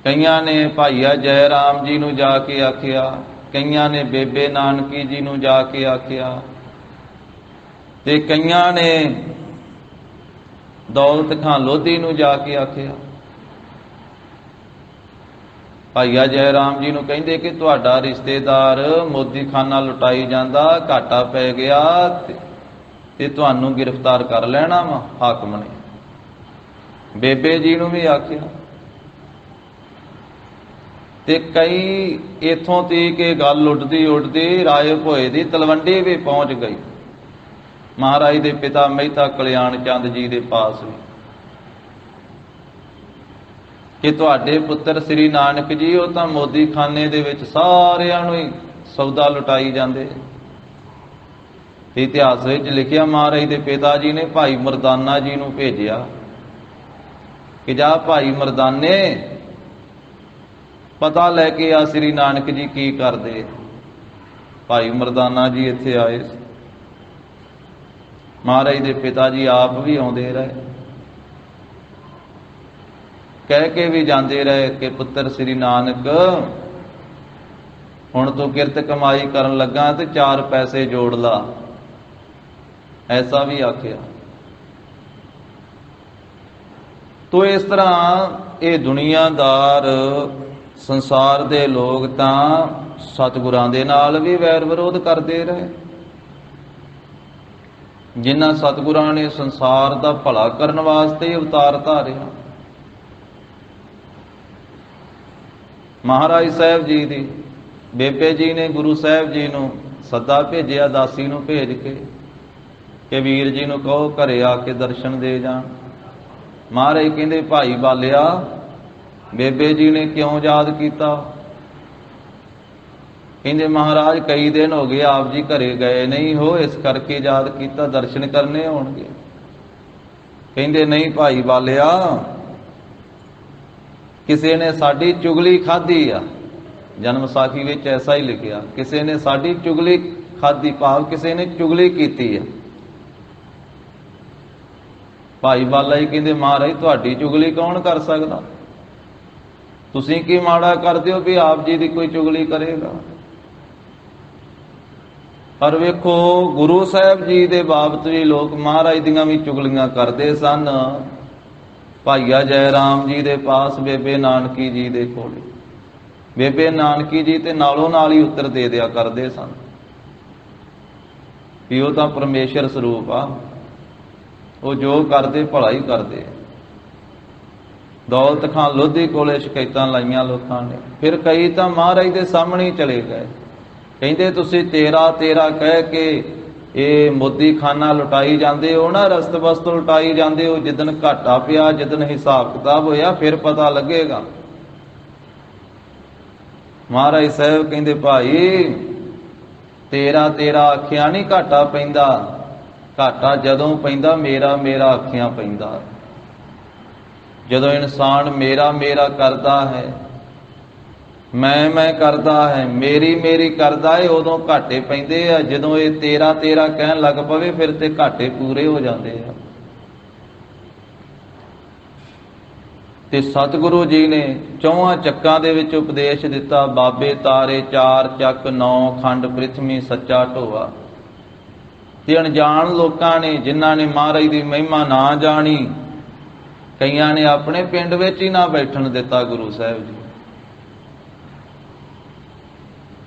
ਕਈਆਂ ਨੇ ਭਾਈਆ ਜੈ ਰਾਮ ਜੀ ਨੂੰ ਜਾ ਕੇ ਆਖਿਆ, ਕਈਆਂ ਨੇ ਬੇਬੇ ਨਾਨਕੀ ਜੀ ਨੂੰ ਜਾ ਕੇ ਆਖਿਆ, ਤੇ ਕਈਆਂ ਨੇ ਦੌਲਤ ਖਾਂ ਲੋਧੀ ਨੂੰ ਜਾ ਕੇ ਆਖਿਆ। ਭਾਈਆ ਜੈ ਰਾਮ ਜੀ ਨੂੰ ਕਹਿੰਦੇ ਕਿ ਤੁਹਾਡਾ ਰਿਸ਼ਤੇਦਾਰ ਮੋਦੀ ਖਾਨਾ ਲੁਟਾਈ ਜਾਂਦਾ, ਘਾਟਾ ਪੈ ਗਿਆ ਤੇ ਤੁਹਾਨੂੰ ਗ੍ਰਿਫਤਾਰ ਕਰ ਲੈਣਾ ਵਾ ਹਾਕਮ ਨੇ। ਬੇਬੇ ਜੀ ਨੂੰ ਵੀ ਆਖਿਆ। ਤੇ ਕਈ ਇਥੋਂ ਤੀਕ ਇਹ ਗੱਲ ਉੱਡਦੀ ਉੱਡਦੀ ਰਾਏ ਭੋਏ ਦੀ ਤਲਵੰਡੀ ਵੀ ਪਹੁੰਚ ਗਈ, ਮਹਾਰਾਜ ਦੇ ਪਿਤਾ ਮਹਿਤਾ ਕਲਿਆਣ ਚੰਦ ਜੀ ਦੇ ਪਾਸ ਵੀ। ਕਿ ਤੁਹਾਡੇ ਪੁੱਤਰ ਸ੍ਰੀ ਨਾਨਕ ਜੀ ਉਹ ਤਾਂ ਮੋਦੀ ਖਾਨੇ ਦੇ ਵਿੱਚ ਸਾਰਿਆਂ ਨੂੰ ਹੀ ਸੌਦਾ ਲੁਟਾਈ ਜਾਂਦੇ। ਇਤਿਹਾਸ ਵਿੱਚ ਲਿਖਿਆ ਮਹਾਰਾਜ ਦੇ ਪਿਤਾ ਜੀ ਨੇ ਭਾਈ ਮਰਦਾਨਾ ਜੀ ਨੂੰ ਭੇਜਿਆ ਕਿ ਜਾ ਭਾਈ ਮਰਦਾਨੇ ਪਤਾ ਲੈ ਕੇ ਆ ਸ੍ਰੀ ਨਾਨਕ ਜੀ ਕੀ ਕਰਦੇ। ਭਾਈ ਮਰਦਾਨਾ ਜੀ ਇੱਥੇ ਆਏ। ਮਹਾਰਾਜ ਦੇ ਪਿਤਾ ਜੀ ਆਪ ਵੀ ਆਉਂਦੇ ਰਹੇ, ਕਹਿ ਕੇ ਵੀ ਜਾਂਦੇ ਰਹੇ ਕਿ ਪੁੱਤਰ ਸ੍ਰੀ ਨਾਨਕ ਹੁਣ ਤੂੰ ਕਿਰਤ ਕਮਾਈ ਕਰਨ ਲੱਗਾ ਤੇ 4 ਪੈਸੇ ਜੋੜ ਲਾ, ਐਸਾ ਵੀ ਆਖਿਆ। ਤੋ ਇਸ ਤਰ੍ਹਾਂ ਇਹ ਦੁਨੀਆਦਾਰ ਸੰਸਾਰ ਦੇ ਲੋਕ ਤਾਂ ਸਤਿਗੁਰਾਂ ਦੇ ਨਾਲ ਵੀ ਵੈਰ ਵਿਰੋਧ ਕਰਦੇ ਰਹੇ। ਜਿਨ੍ਹਾਂ ਸਤਿਗੁਰਾਂ ਨੇ ਸੰਸਾਰ ਦਾ ਭਲਾ ਕਰਨ ਵਾਸਤੇ ਅਵਤਾਰ ਧਾਰਿਆ। ਮਹਾਰਾਜ ਸਾਹਿਬ ਜੀ ਦੀ ਬੇਬੇ ਜੀ ਨੇ ਗੁਰੂ ਸਾਹਿਬ ਜੀ ਨੂੰ ਸੱਦਾ ਭੇਜਿਆ, ਦਾਸੀ ਨੂੰ ਭੇਜ ਕੇ ਕਿ ਵੀਰ ਜੀ ਨੂੰ ਕਹੋ ਘਰੇ ਆ ਕੇ ਦਰਸ਼ਨ ਦੇ ਜਾਣ। ਮਹਾਰਾਜ ਕਹਿੰਦੇ ਭਾਈ ਬਾਲਿਆ ਬੇਬੇ ਜੀ ਨੇ ਕਿਉਂ ਯਾਦ ਕੀਤਾ? ਕਹਿੰਦੇ ਮਹਾਰਾਜ ਕਈ ਦਿਨ ਹੋ ਗਏ ਆਪ ਜੀ ਘਰੇ ਗਏ ਨਹੀਂ ਹੋ, ਇਸ ਕਰਕੇ ਯਾਦ ਕੀਤਾ, ਦਰਸ਼ਨ ਕਰਨੇ ਹੋਣਗੇ। ਕਹਿੰਦੇ ਨਹੀਂ ਭਾਈ ਬਾਲਿਆ ਕਿਸੇ ਨੇ ਸਾਡੀ ਚੁਗਲੀ ਖਾਧੀ ਆ। ਜਨਮ ਸਾਖੀ ਵਿੱਚ ਐਸਾ ਹੀ ਲਿਖਿਆ, ਕਿਸੇ ਨੇ ਸਾਡੀ ਚੁਗਲੀ ਖਾਧੀ, ਭਾਵ ਕਿਸੇ ਨੇ ਚੁਗਲੀ ਕੀਤੀ ਆ। ਭਾਈ ਬਾਲਾ ਜੀ ਕਹਿੰਦੇ ਮਹਾਰਾਜ ਤੁਹਾਡੀ ਚੁਗਲੀ ਕੌਣ ਕਰ ਸਕਦਾ? ਤੁਸੀਂ ਕੀ ਮਾੜਾ ਕਰਦੇ ਹੋ ਵੀ ਆਪ ਜੀ ਦੀ ਕੋਈ ਚੁਗਲੀ ਕਰੇਗਾ? ਪਰ ਵੇਖੋ ਗੁਰੂ ਸਾਹਿਬ ਜੀ ਦੇ ਬਾਬਤ ਵੀ ਲੋਕ ਮਹਾਰਾਜ ਦੀਆਂ ਵੀ ਚੁਗਲੀਆਂ ਕਰਦੇ ਸਨ। ਭਾਈਆ ਜੈ ਰਾਮ ਜੀ ਦੇ ਪਾਸ ਬੇਬੇ ਨਾਨਕੀ ਜੀ ਦੇ ਕੋਲ ਬੇਬੇ ਨਾਨਕੀ ਜੀ ਤੇ ਨਾਲੋਂ ਨਾਲ ਹੀ ਉੱਤਰ ਦੇ ਦਿਆ ਕਰਦੇ ਸਨ ਵੀ ਉਹ ਤਾਂ ਪਰਮੇਸ਼ਰ ਸਰੂਪ ਆ, ਉਹ ਜੋ ਕਰਦੇ ਭਲਾ ਹੀ ਕਰਦੇ। ਦੌਲਤ ਖਾਨ ਲੋਧੀ ਕੋਲੇ ਸ਼ਿਕਾਇਤਾਂ ਲਾਈਆਂ ਲੋਕਾਂ ਨੇ। ਫਿਰ ਕਈ ਤਾਂ ਮਹਾਰਾਜ ਦੇ ਸਾਹਮਣੇ ਚਲੇ ਗਏ, ਕਹਿੰਦੇ ਤੁਸੀਂ ਤੇਰਾ ਤੇਰਾ ਕਹਿ ਕੇ ਇਹ ਮੋਦੀ ਖਾਨਾ ਲੁਟਾਈ ਜਾਂਦੇ ਹੋ ਨਾ, ਰਸਤ ਵਸਤ ਲੁਟਾਈ ਜਾਂਦੇ ਹੋ। ਜਿੱਦਣ ਘਾਟਾ ਪਿਆ, ਜਿੱਦਣ ਹਿਸਾਬ ਕਿਤਾਬ ਹੋਇਆ ਫਿਰ ਪਤਾ ਲੱਗੇਗਾ। ਮਹਾਰਾਜ ਸਾਹਿਬ ਕਹਿੰਦੇ ਭਾਈ ਤੇਰਾ ਤੇਰਾ ਆਖਿਆ ਨਹੀਂ ਘਾਟਾ ਪੈਂਦਾ, ਘਾਟਾ ਜਦੋਂ ਪੈਂਦਾ ਮੇਰਾ ਮੇਰਾ ਆਖਿਆਂ ਪੈਂਦਾ। ਜਦੋਂ ਇਨਸਾਨ ਮੇਰਾ ਮੇਰਾ ਕਰਦਾ ਹੈ, ਮੈਂ ਕਰਦਾ ਹੈ, ਮੇਰੀ ਮੇਰੀ ਕਰਦਾ ਹੈ, ਉਦੋਂ ਘਾਟੇ ਪੈਂਦੇ ਆ। ਜਦੋਂ ਇਹ ਤੇਰਾ ਤੇਰਾ ਕਹਿਣ ਲੱਗ ਪਵੇ ਫਿਰ ਤੇ ਘਾਟੇ ਪੂਰੇ ਹੋ ਜਾਂਦੇ ਆ। ਤੇ ਸਤਿਗੁਰੂ ਜੀ ਨੇ 4 ਚੱਕਾਂ ਦੇ ਵਿੱਚ ਉਪਦੇਸ਼ ਦਿੱਤਾ। ਬਾਬੇ ਤਾਰੇ 4 ਚੱਕ 9 ਖੰਡ ਪ੍ਰਿਥਵੀ ਸੱਚਾ ਢੋਆ। ਤੇ ਅਣਜਾਣ ਲੋਕਾਂ ਨੇ, ਜਿਨ੍ਹਾਂ ਨੇ ਮਹਾਰਾਜ ਦੀ ਮਹਿਮਾ ਨਾ ਜਾਣੀ, ਕਈਆਂ ਨੇ ਆਪਣੇ ਪਿੰਡ ਵਿੱਚ ਹੀ ਨਾ ਬੈਠਣ ਦਿੱਤਾ ਗੁਰੂ ਸਾਹਿਬ ਜੀ।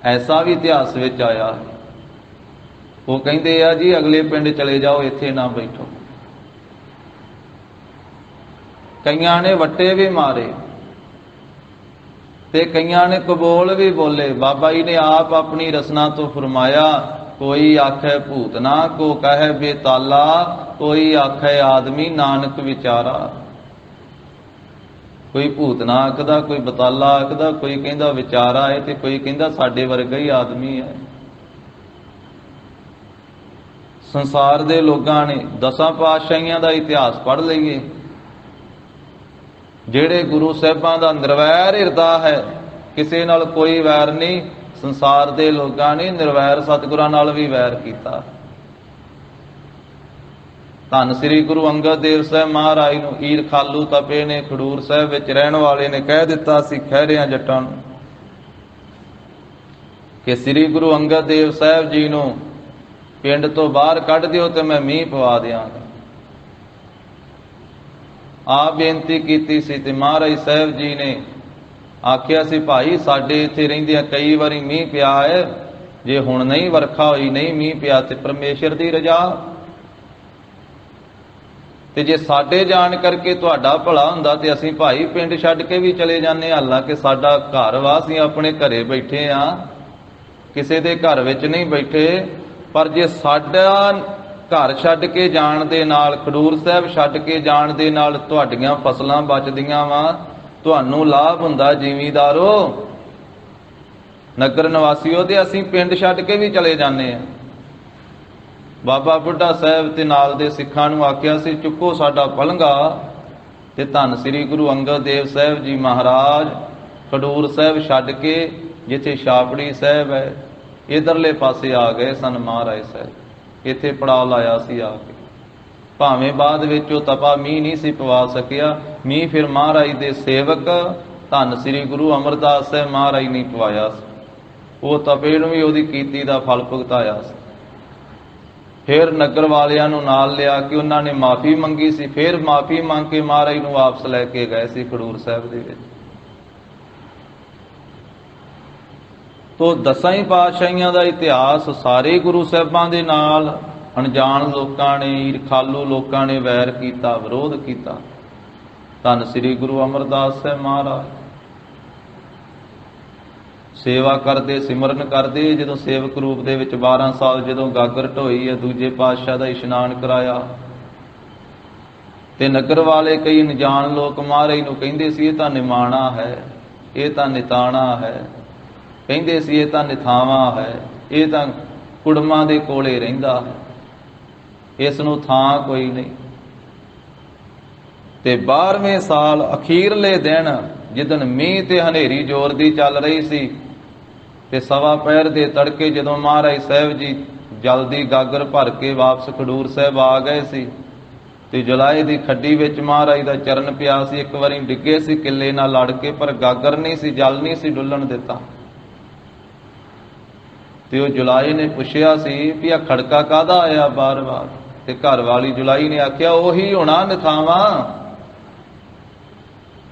ਐਸਾ ਵੀ ਇਤਿਹਾਸ ਵਿੱਚ ਆਇਆ। ਉਹ ਕਹਿੰਦੇ ਆ ਜੀ ਅਗਲੇ ਪਿੰਡ ਚਲੇ ਜਾਓ, ਇੱਥੇ ਨਾ ਬੈਠੋ। ਕਈਆਂ ਨੇ ਵੱਟੇ ਵੀ ਮਾਰੇ ਤੇ ਕਈਆਂ ਨੇ ਕਬੋਲ ਵੀ ਬੋਲੇ। ਬਾਬਾ ਜੀ ਨੇ ਆਪ ਆਪਣੀ ਰਸਨਾ ਤੋਂ ਫਰਮਾਇਆ, ਕੋਈ ਆਖੇ ਭੂਤਨਾ ਕੋ ਕਹੇ ਬੇਤਾਲਾ, ਕੋਈ ਆਖੇ ਆਦਮੀ ਨਾਨਕ ਵਿਚਾਰਾ। ਕੋਈ ਭੂਤਨਾ ਆਖਦਾ, ਕੋਈ ਬਤਾਲਾ ਆਖਦਾ, ਕੋਈ ਕਹਿੰਦਾ ਵਿਚਾਰਾ ਹੈ, ਤੇ ਕੋਈ ਕਹਿੰਦਾ ਸਾਡੇ ਵਰਗਾ ਹੀ ਆਦਮੀ ਹੈ। ਸੰਸਾਰ ਦੇ ਲੋਕਾਂ ਨੇ 10 ਪਾਤਸ਼ਾਹੀਆਂ ਦਾ ਇਤਿਹਾਸ ਪੜ੍ਹ ਲਈਏ। ਜਿਹੜੇ ਗੁਰੂ ਸਾਹਿਬਾਂ ਦਾ ਨਿਰਵੈਰ ਹਿਰਦਾ ਹੈ, ਕਿਸੇ ਨਾਲ ਕੋਈ ਵੈਰ ਨਹੀਂ। ਸੰਸਾਰ ਦੇ ਲੋਕਾਂ ਨੇ ਨਿਰਵੈਰ ਸਤਿਗੁਰਾਂ ਨਾਲ ਵੀ ਵੈਰ ਕੀਤਾ। ਧੰਨ ਸ੍ਰੀ ਗੁਰੂ ਅੰਗਦ ਦੇਵ ਸਾਹਿਬ ਮਹਾਰਾਜ ਨੂੰ ਈਰ ਖਾਲੂ ਤਪੇ ਨੇ, ਖਡੂਰ ਸਾਹਿਬ ਵਿੱਚ ਰਹਿਣ ਵਾਲੇ ਨੇ ਕਹਿ ਦਿੱਤਾ ਸੀ ਖਹਿਰਿਆਂ ਜੱਟਾਂ ਨੂੰ ਕਿ ਸ੍ਰੀ ਗੁਰੂ ਅੰਗਦ ਦੇਵ ਸਾਹਿਬ ਜੀ ਨੂੰ ਪਿੰਡ ਤੋਂ ਬਾਹਰ ਕੱਢ ਦਿਓ ਤੇ ਮੈਂ ਮੀਂਹ ਪਵਾ ਦਿਆਂਗਾ। ਆਪ ਬੇਨਤੀ ਕੀਤੀ ਸੀ ਤੇ ਮਹਾਰਾਜ ਸਾਹਿਬ ਜੀ ਨੇ ਆਖਿਆ ਸੀ ਭਾਈ ਸਾਡੇ ਇੱਥੇ ਰਹਿੰਦਿਆਂ ਕਈ ਵਾਰੀ ਮੀਂਹ ਪਿਆ ਹੈ, ਜੇ ਹੁਣ ਨਹੀਂ ਵਰਖਾ ਹੋਈ, ਨਹੀਂ ਮੀਂਹ ਪਿਆ ਤੇ ਪਰਮੇਸ਼ਰ ਦੀ ਰਜ਼ਾ, ਤੇ ਜੇ ਸਾਡੇ ਜਾਣ ਕਰਕੇ ਤੁਹਾਡਾ ਭਲਾ ਹੁੰਦਾ ਤੇ ਅਸੀਂ ਭਾਈ ਪਿੰਡ ਛੱਡ ਕੇ ਵੀ ਚਲੇ ਜਾਂਦੇ। ਹਾਲਾਂਕਿ ਸਾਡਾ ਘਰ ਵਾ, ਅਸੀਂ ਆਪਣੇ ਘਰੇ ਬੈਠੇ ਆ, ਕਿਸੇ ਦੇ ਘਰ ਵਿੱਚ ਨਹੀਂ ਬੈਠੇ। ਪਰ ਜੇ ਸਾਡਾ ਘਰ ਛੱਡ ਕੇ ਜਾਣ ਦੇ ਨਾਲ, ਖਡੂਰ ਸਾਹਿਬ ਛੱਡ ਕੇ ਜਾਣ ਦੇ ਨਾਲ ਤੁਹਾਡੀਆਂ ਫਸਲਾਂ ਬਚਦੀਆਂ ਵਾ, ਤੁਹਾਨੂੰ ਲਾਭ ਹੁੰਦਾ ਜ਼ਿਮੀਂਦਾਰੋ, ਨਗਰ ਨਿਵਾਸੀਓ, ਤੇ ਅਸੀਂ ਪਿੰਡ ਛੱਡ ਕੇ ਵੀ ਚਲੇ ਜਾਂਦੇ ਆ। ਬਾਬਾ ਬੁੱਢਾ ਸਾਹਿਬ ਤੇ ਨਾਲ ਦੇ ਸਿੱਖਾਂ ਨੂੰ ਆਖਿਆ ਸੀ, ਚੁੱਕੋ ਸਾਡਾ ਪਲੰਘਾ, ਤੇ ਧੰਨ ਸ੍ਰੀ ਗੁਰੂ ਅੰਗਦ ਦੇਵ ਸਾਹਿਬ ਜੀ ਮਹਾਰਾਜ ਖਡੂਰ ਸਾਹਿਬ ਛੱਡ ਕੇ ਜਿੱਥੇ ਛਾਪੜੀ ਸਾਹਿਬ ਹੈ ਇਧਰਲੇ ਪਾਸੇ ਆ ਗਏ ਸਨ। ਮਹਾਰਾਜ ਸਾਹਿਬ ਇੱਥੇ ਪੜਾਅ ਲਾਇਆ ਸੀ ਆ ਕੇ। ਭਾਵੇਂ ਬਾਅਦ ਵਿੱਚ ਉਹ ਤਪਾ ਮੀਂਹ ਨਹੀਂ ਸੀ ਪਵਾ ਸਕਿਆ, ਮੀਂਹ ਫਿਰ ਮਹਾਰਾਜ ਦੇ ਸੇਵਕ ਧੰਨ ਸ੍ਰੀ ਗੁਰੂ ਅਮਰਦਾਸ ਸਾਹਿਬ ਮਹਾਰਾਜ ਨੇ ਪਵਾਇਆ ਸੀ। ਉਹ ਤਪੇ ਨੂੰ ਵੀ ਉਹਦੀ ਕੀਤੀ ਦਾ ਫਲ ਭੁਗਤਾਇਆ ਸੀ। ਫਿਰ ਨਗਰ ਵਾਲਿਆਂ ਨੂੰ ਨਾਲ ਲਿਆ ਕੇ ਉਹਨਾਂ ਨੇ ਮਾਫੀ ਮੰਗੀ ਸੀ। ਫਿਰ ਮਾਫੀ ਮੰਗ ਕੇ ਮਹਾਰਾਜ ਨੂੰ ਵਾਪਸ ਲੈ ਕੇ ਗਏ ਸੀ ਖਡੂਰ ਸਾਹਿਬ ਦੇ ਵਿੱਚ। ਤੋ ਦਸਾਂ ਹੀ ਪਾਤਸ਼ਾਹੀਆਂ ਦਾ ਇਤਿਹਾਸ ਸਾਰੇ ਗੁਰੂ ਸਾਹਿਬਾਂ ਦੇ ਨਾਲ ਅਣਜਾਣ ਲੋਕਾਂ ਨੇ, ਈਰਖਾਲੂ ਲੋਕਾਂ ਨੇ ਵੈਰ ਕੀਤਾ, ਵਿਰੋਧ ਕੀਤਾ। ਧੰਨ ਸ੍ਰੀ ਗੁਰੂ ਅਮਰਦਾਸ ਸਾਹਿਬ ਮਹਾਰਾਜ ਸੇਵਾ ਕਰਦੇ, ਸਿਮਰਨ ਕਰਦੇ। ਜਦੋਂ ਸੇਵਕ ਰੂਪ ਦੇ ਵਿੱਚ 12 ਸਾਲ ਜਦੋਂ ਗਾਗਰ ਢੋਈ ਹੈ, ਦੂਜੇ ਪਾਤਸ਼ਾਹ ਦਾ ਇਸ਼ਨਾਨ ਕਰਾਇਆ, ਤੇ ਨਗਰ ਵਾਲੇ ਕਈ ਅਣਜਾਣ ਲੋਕ ਮਹਾਰਾਜ ਨੂੰ ਕਹਿੰਦੇ ਸੀ, ਇਹ ਤਾਂ ਨਿਮਾਣਾ ਹੈ, ਇਹ ਤਾਂ ਨਿਤਾਣਾ ਹੈ, ਕਹਿੰਦੇ ਸੀ ਇਹ ਤਾਂ ਨਿਥਾਵਾਂ ਹੈ, ਇਹ ਤਾਂ ਕੁੜਮਾਂ ਦੇ ਕੋਲੇ ਰਹਿੰਦਾ ਹੈ, ਇਸ ਨੂੰ ਥਾਂ ਕੋਈ ਨਹੀਂ। ਤੇ 12ਵੇਂ ਸਾਲ ਅਖੀਰਲੇ ਦਿਨ ਜਿੱਦਣ ਮੀਂਹ ਤੇ ਹਨੇਰੀ ਜ਼ੋਰ ਦੀ ਚੱਲ ਰਹੀ ਸੀ, ਤੇ ਸਵਾ ਪਹਿਰ ਦੇ ਤੜਕੇ ਜਦੋਂ ਮਹਾਰਾਜ ਸਾਹਿਬ ਜੀ ਜਲਦੀ ਗਾਗਰ ਭਰ ਕੇ ਵਾਪਸ ਖਡੂਰ ਸਾਹਿਬ ਆ ਗਏ ਸੀ, ਤੇ ਜੁਲਾਏ ਦੀ ਖੱਡੀ ਵਿੱਚ ਮਹਾਰਾਜ ਦਾ ਚਰਨ ਪਿਆ ਸੀ। ਇੱਕ ਵਾਰੀ ਡਿੱਗੇ ਸੀ ਕਿੱਲੇ ਨਾਲ ਲੜ ਕੇ, ਪਰ ਗਾਗਰ ਨਹੀਂ ਸੀ, ਜਲ ਨਹੀਂ ਸੀ ਡੁੱਲਣ ਦਿੱਤਾ। ਤੇ ਉਹ ਜੁਲਾਈ ਨੇ ਪੁੱਛਿਆ ਸੀ ਵੀ ਆ ਖੜਕਾ ਕਾਹਦਾ ਆਇਆ ਬਾਰ-ਬਾਰ, ਤੇ ਘਰ ਵਾਲੀ ਜੁਲਾਈ ਨੇ ਆਖਿਆ, ਉਹੀ ਹੋਣਾ ਨਿਥਾਵਾਂ,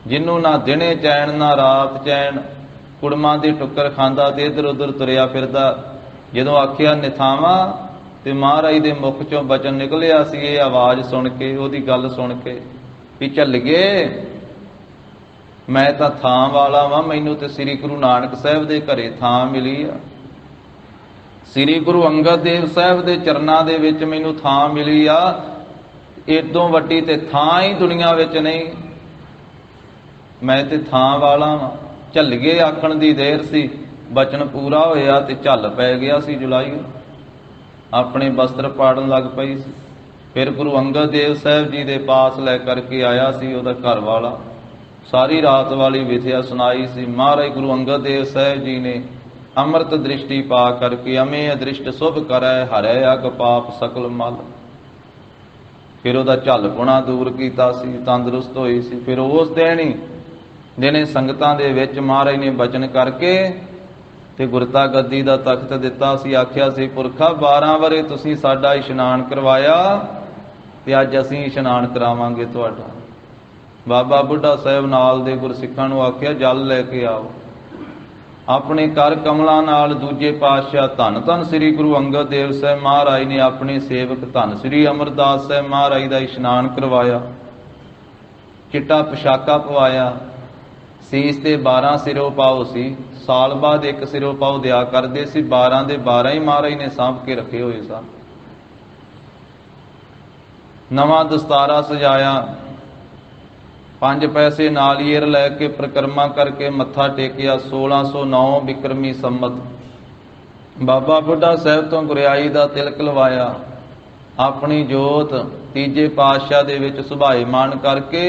ਜਿਹਨੂੰ ਨਾ ਦਿਨੇ ਚੈਨ ਨਾ ਰਾਤ ਚੈਨ, ਕੁੜਮਾਂ ਦੀ ਟੁੱਕਰ ਖਾਂਦਾ ਤੇ ਇੱਧਰ ਉੱਧਰ ਤੁਰਿਆ ਫਿਰਦਾ। ਜਦੋਂ ਆਖਿਆ ਨਿਥਾਵਾਂ, ਤੇ ਮਹਾਰਾਜ ਦੇ ਮੁਖ ਚੋਂ ਬਚਨ ਨਿਕਲਿਆ ਸੀ ਇਹ ਆਵਾਜ਼ ਸੁਣ ਕੇ, ਉਹਦੀ ਗੱਲ ਸੁਣ ਕੇ, ਵੀ ਝੱਲੀਏ ਮੈਂ ਤਾਂ ਥਾਂ ਵਾਲਾ ਵਾਂ, ਮੈਨੂੰ ਤੇ ਸ੍ਰੀ ਗੁਰੂ ਨਾਨਕ ਸਾਹਿਬ ਦੇ ਘਰੇ ਥਾਂ ਮਿਲੀ ਆ, ਸ੍ਰੀ ਗੁਰੂ ਅੰਗਦ ਦੇਵ ਸਾਹਿਬ ਦੇ ਚਰਨਾਂ ਦੇ ਵਿੱਚ ਮੈਨੂੰ ਥਾਂ ਮਿਲੀ ਆ, ਏਦੋਂ ਵੱਡੀ ਤੇ ਥਾਂ ਹੀ ਦੁਨੀਆ ਵਿੱਚ ਨਹੀਂ, ਮੈਂ ਤੇ ਥਾਂ ਵਾਲਾ ਵਾਂ। ਝੱਲੀਏ ਆਖਣ ਦੀ ਦੇਰ ਸੀ, ਬਚਨ ਪੂਰਾ ਹੋਇਆ ਤੇ ਝੱਲ ਪੈ ਗਿਆ ਸੀ। ਜੁਲਾਈ ਆਪਣੇ ਬਸਤਰ ਪਾੜਨ ਲੱਗ ਪਈ ਸੀ। ਫਿਰ ਗੁਰੂ ਅੰਗਦ ਦੇਵ ਸਾਹਿਬ ਜੀ ਦੇ ਪਾਸ ਲੈ ਕਰਕੇ ਆਇਆ ਸੀ ਉਹਦਾ ਘਰ ਵਾਲਾ। ਸਾਰੀ ਰਾਤ ਵਾਲੀ ਵਿਥਿਆ ਸੁਣਾਈ ਸੀ। ਮਹਾਰਾਜ ਗੁਰੂ ਅੰਗਦ ਦੇਵ ਸਾਹਿਬ ਜੀ ਨੇ ਅੰਮ੍ਰਿਤ ਦ੍ਰਿਸ਼ਟੀ ਪਾ ਕਰਕੇ ਅਮੇ ਅਦ੍ਰਿਸ਼ਟ ਸੁਭ ਕਰੈ ਹਰੈ ਅਗ ਪਾਪ ਸਕਲ ਮਲ। ਫਿਰ ਉਹਦਾ ਝੱਲਪੁਣਾ ਦੂਰ ਕੀਤਾ ਸੀ, ਤੰਦਰੁਸਤ ਹੋਈ ਸੀ। ਫਿਰ ਉਸ ਦਿਨ ਹੀ ਜਿਹਨੇ ਸੰਗਤਾਂ ਦੇ ਵਿੱਚ ਮਹਾਰਾਜ ਨੇ ਬਚਨ ਕਰਕੇ ਤੇ ਗੁਰਤਾ ਗੱਦੀ ਦਾ ਤਖਤ ਦਿੱਤਾ ਸੀ। ਆਖਿਆ ਸੀ, ਪੁਰਖਾ 12 ਵਰੇ ਤੁਸੀਂ ਸਾਡਾ ਇਸ਼ਨਾਨ ਕਰਵਾਇਆ, ਤੇ ਅੱਜ ਅਸੀਂ ਇਸ਼ਨਾਨ ਕਰਾਵਾਂਗੇ ਤੁਹਾਡਾ। ਬਾਬਾ ਬੁੱਢਾ ਸਾਹਿਬ ਨਾਲ ਦੇ ਗੁਰਸਿੱਖਾਂ ਨੂੰ ਆਖਿਆ, ਜਲ ਲੈ ਕੇ ਆਓ। ਆਪਣੇ ਕਰ ਕਮਲਾਂ ਨਾਲ ਦੂਜੇ ਪਾਤਸ਼ਾਹ ਧੰਨ ਧੰਨ ਸ੍ਰੀ ਗੁਰੂ ਅੰਗਦ ਦੇਵ ਸਾਹਿਬ ਮਹਾਰਾਜ ਨੇ ਆਪਣੇ ਸੇਵਕ ਧੰਨ ਸ੍ਰੀ ਅਮਰਦਾਸ ਸਾਹਿਬ ਮਹਾਰਾਜ ਦਾ ਇਸ਼ਨਾਨ ਕਰਵਾਇਆ, ਚਿੱਟਾ ਪੋਸ਼ਾਕਾ ਪਵਾਇਆ, ਸੀਸ ਤੇ 12 ਸਿਰੋਂ ਪਾਓ ਸੀ। ਸਾਲ ਬਾਅਦ ਇੱਕ ਸਿਰੋਂ ਪਾਓ ਦਿਆ ਕਰਦੇ ਸੀ। 12 ਦੇ 12 ਹੀ ਮਹਾਰਾਜ ਨੇ ਸਾਂਭ ਕੇ ਰੱਖੇ ਹੋਏ ਸਨ। ਨਵਾਂ ਦਸਤਾਰਾ ਸਜਾਇਆ, 5 ਪੈਸੇ ਨਾਲੀਏਰ ਲੈ ਕੇ ਪ੍ਰਕਰਮਾ ਕਰਕੇ ਮੱਥਾ ਟੇਕਿਆ। 1609 ਬਿਕਰਮੀ ਸੰਮਤ ਬਾਬਾ ਬੁੱਢਾ ਸਾਹਿਬ ਤੋਂ ਗੁਰਿਆਈ ਦਾ ਤਿਲਕ ਲਵਾਇਆ। ਆਪਣੀ ਜੋਤ ਤੀਜੇ ਪਾਤਸ਼ਾਹ ਦੇ ਵਿੱਚ ਸੁਭਾਏਮਾਨ ਕਰਕੇ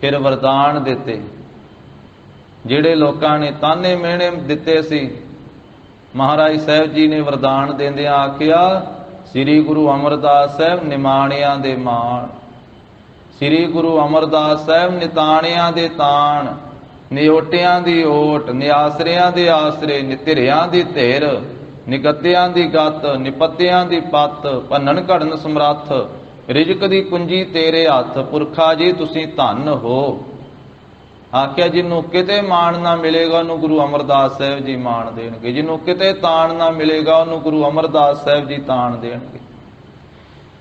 ਫਿਰ ਵਰਦਾਨ ਦਿੱਤੇ। ਜਿਹੜੇ ਲੋਕਾਂ ਨੇ ਤਾਨੇ ਮਿਹਣੇ ਦਿੱਤੇ ਸੀ, ਮਹਾਰਾਜ ਸਾਹਿਬ ਜੀ ਨੇ ਵਰਦਾਨ ਦਿੰਦਿਆਂ ਆਖਿਆ, ਸ੍ਰੀ ਗੁਰੂ ਅਮਰਦਾਸ ਸਾਹਿਬ ਨਿਮਾਣਿਆਂ ਦੇ ਮਾਣ, ਸ੍ਰੀ ਗੁਰੂ ਅਮਰਦਾਸ ਸਾਹਿਬ ਨਿਤਾਣਿਆਂ ਦੇ ਤਾਣ, ਨਿਓਟਿਆਂ ਦੀ ਓਟ, ਨਿਆਸਰਿਆਂ ਦੇ ਆਸਰੇ, ਨਿਧਿਰਿਆਂ ਦੀ ਧਿਰ, ਨਿਗੱਤਿਆਂ ਦੀ ਗੱਤ, ਨਿਪੱਤਿਆਂ ਦੀ ਪੱਤ, ਭੰਨਣ ਘੜਨ ਸਮਰੱਥ, ਰਿਜ਼ਕ ਦੀ ਕੁੰਜੀ ਤੇਰੇ ਹੱਥ। ਪੁਰਖਾ ਜੀ ਤੁਸੀਂ ਧੰਨ ਹੋ। ਆਖਿਆ, ਜਿਹਨੂੰ ਕਿਤੇ ਮਾਣ ਨਾ ਮਿਲੇਗਾ ਉਹਨੂੰ ਗੁਰੂ ਅਮਰਦਾਸ ਸਾਹਿਬ ਜੀ ਮਾਣ ਦੇਣਗੇ, ਜਿਹਨੂੰ ਕਿਤੇ ਤਾਣ ਨਾ ਮਿਲੇਗਾ ਉਹਨੂੰ ਗੁਰੂ ਅਮਰਦਾਸ ਸਾਹਿਬ ਜੀ ਤਾਣ ਦੇਣਗੇ,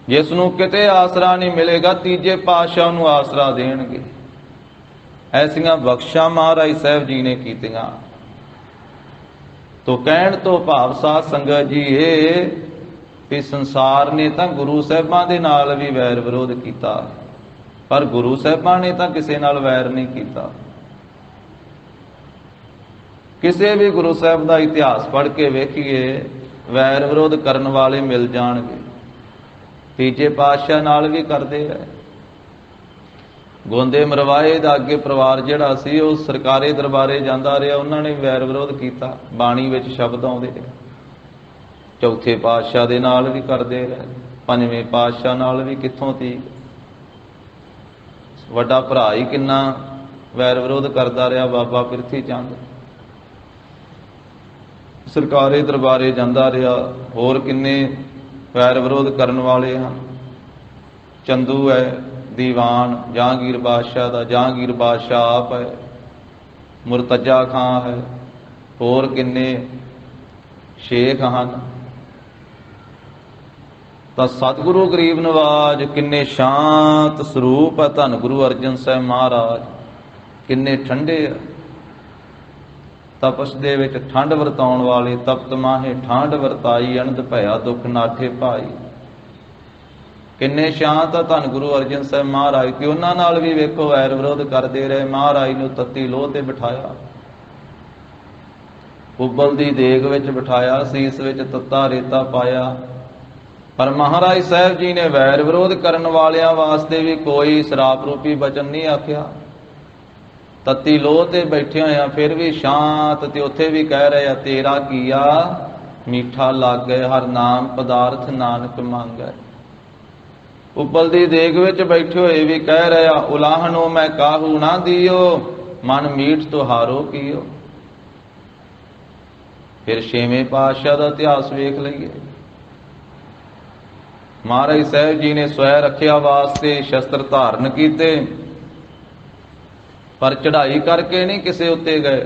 ਜਿਸ ਨੂੰ ਕਿਤੇ ਆਸਰਾ ਨਹੀਂ ਮਿਲੇਗਾ ਤੀਜੇ ਪਾਤਸ਼ਾਹ ਨੂੰ ਆਸਰਾ ਦੇਣਗੇ। ਐਸੀਆਂ ਬਖਸ਼ਾਂ ਮਹਾਰਾਜ ਸਾਹਿਬ ਜੀ ਨੇ ਕੀਤੀਆਂ। ਤੋ ਕਹਿਣ ਤੋਂ ਭਾਵ ਸਾਧ ਸੰਗਤ ਜੀ ਇਹ ਵੀ ਸੰਸਾਰ ਨੇ ਤਾਂ ਗੁਰੂ ਸਾਹਿਬਾਂ ਦੇ ਨਾਲ ਵੀ ਵੈਰ ਵਿਰੋਧ ਕੀਤਾ, ਪਰ ਗੁਰੂ ਸਾਹਿਬਾਂ ਨੇ ਤਾਂ ਕਿਸੇ ਨਾਲ ਵੈਰ ਨਹੀਂ ਕੀਤਾ। ਕਿਸੇ ਵੀ ਗੁਰੂ ਸਾਹਿਬ ਦਾ ਇਤਿਹਾਸ ਪੜ੍ਹ ਕੇ ਵੇਖੀਏ, ਵੈਰ ਵਿਰੋਧ ਕਰਨ ਵਾਲੇ ਮਿਲ ਜਾਣਗੇ। ਤੀਜੇ ਪਾਤਸ਼ਾਹ ਨਾਲ ਵੀ ਕਰਦੇ ਰਹੇ। ਗੋਂਦੇ ਮਰਵਾਏ ਦਾ ਅੱਗੇ ਪਰਿਵਾਰ ਜਿਹੜਾ ਸੀ ਉਹ ਸਰਕਾਰੀ ਦਰਬਾਰੇ ਜਾਂਦਾ ਰਿਹਾ, ਉਹਨਾਂ ਨੇ ਵੈਰ ਵਿਰੋਧ ਕੀਤਾ, ਬਾਣੀ ਵਿੱਚ ਸ਼ਬਦ ਆਉਂਦੇ ਰਹੇ। ਚੌਥੇ ਪਾਤਸ਼ਾਹ ਦੇ ਨਾਲ ਵੀ ਕਰਦੇ ਰਹੇ, ਪੰਜਵੇਂ ਪਾਤਸ਼ਾਹ ਨਾਲ ਵੀ ਕਿੱਥੋਂ ਤੀਕ। ਵੱਡਾ ਭਰਾ ਹੀ ਕਿੰਨਾ ਵੈਰ ਵਿਰੋਧ ਕਰਦਾ ਰਿਹਾ, ਬਾਬਾ ਪ੍ਰਿਥੀ ਚੰਦ ਸਰਕਾਰੀ ਦਰਬਾਰੇ ਜਾਂਦਾ ਰਿਹਾ। ਹੋਰ ਕਿੰਨੇ ਵੈਰ ਵਿਰੋਧ ਕਰਨ ਵਾਲੇ ਹਨ। ਚੰਦੂ ਹੈ ਦੀਵਾਨ ਜਹਾਂਗੀਰ ਬਾਦਸ਼ਾਹ ਦਾ, ਜਹਾਂਗੀਰ ਬਾਦਸ਼ਾਹ ਆਪ ਹੈ, ਮੁਰਤਜ਼ਾ ਖਾਂ ਹੈ, ਹੋਰ ਕਿੰਨੇ ਸ਼ੇਖ ਹਨ। ਤਾਂ ਸਤਿਗੁਰੂ ਗਰੀਬ ਨਵਾਜ ਕਿੰਨੇ ਸ਼ਾਂਤ ਸਰੂਪ ਹੈ। ਧੰਨ ਗੁਰੂ ਅਰਜਨ ਸਾਹਿਬ ਮਹਾਰਾਜ ਕਿੰਨੇ ਠੰਡੇ ਆ। ਤਪਸ ਦੇ ਵਿੱਚ ਠੰਡ ਵਰਤਾਉਣ ਵਾਲੇ, ਤਪਤ ਮਾਹੇ ਠੰਡ ਵਰਤਾਈ, ਅਨੰਦ ਭਇਆ ਦੁੱਖ ਨਾਠੇ ਭਾਈ। ਕਿੰਨੇ ਸ਼ਾਂਤ ਆ ਧੰਨ ਗੁਰੂ ਅਰਜਨ ਸਾਹਿਬ ਮਹਾਰਾਜ, ਕਿ ਉਹਨਾਂ ਨਾਲ ਵੀ ਵੇਖੋ ਵੈਰ ਵਿਰੋਧ ਕਰਦੇ ਰਹੇ। ਮਹਾਰਾਜ ਨੂੰ ਤੱਤੀ ਲੋਹ ਤੇ ਬਿਠਾਇਆ, ਉਬਲ ਦੀ ਦੇਗ ਵਿੱਚ ਬਿਠਾਇਆ, ਸੀਸ ਵਿੱਚ ਤੱਤਾ ਰੇਤਾ ਪਾਇਆ। ਪਰ ਮਹਾਰਾਜ ਸਾਹਿਬ ਜੀ ਨੇ ਵੈਰ ਵਿਰੋਧ ਕਰਨ ਵਾਲਿਆਂ ਵਾਸਤੇ ਵੀ ਕੋਈ ਸ਼ਰਾਪ ਰੂਪੀ ਬਚਨ ਨਹੀਂ ਆਖਿਆ। ਤੱਤੀ ਲੋਹ ਤੇ ਬੈਠੇ ਹੋਏ ਆ, ਫਿਰ ਵੀ ਸ਼ਾਂਤ। ਤੇ ਉੱਥੇ ਵੀ ਕਹਿ ਰਹੇ ਆ, ਤੇਰਾ ਕੀਆ ਮੀਠਾ ਲਾਗੈ, ਹਰ ਨਾਮ ਪਦਾਰਥ ਨਾਨਕ ਮੰਗੈ। ਉਬਲ ਦੀ ਦੇਗ ਵਿੱਚ ਬੈਠੇ ਹੋਏ ਵੀ ਕਹਿ ਰਹੇ ਆ, ਉਲਾਹਣੋ ਮੈਂ ਕਾਹੂ ਨਾ ਦਿਓ, ਮਨ ਮੀਠ ਤੁਹਾਰੋ ਕੀਓ। ਫਿਰ ਛੇਵੇਂ ਪਾਤਸ਼ਾਹ ਦਾ ਇਤਿਹਾਸ ਵੇਖ ਲਈਏ। ਮਹਾਰਾਜ ਸਾਹਿਬ ਜੀ ਨੇ ਸਵੈ ਰੱਖਿਆ ਵਾਸਤੇ ਸ਼ਸਤਰ ਧਾਰਨ ਕੀਤੇ, ਪਰ ਚੜ੍ਹਾਈ ਕਰਕੇ ਨਹੀਂ ਕਿਸੇ ਉੱਤੇ ਗਏ।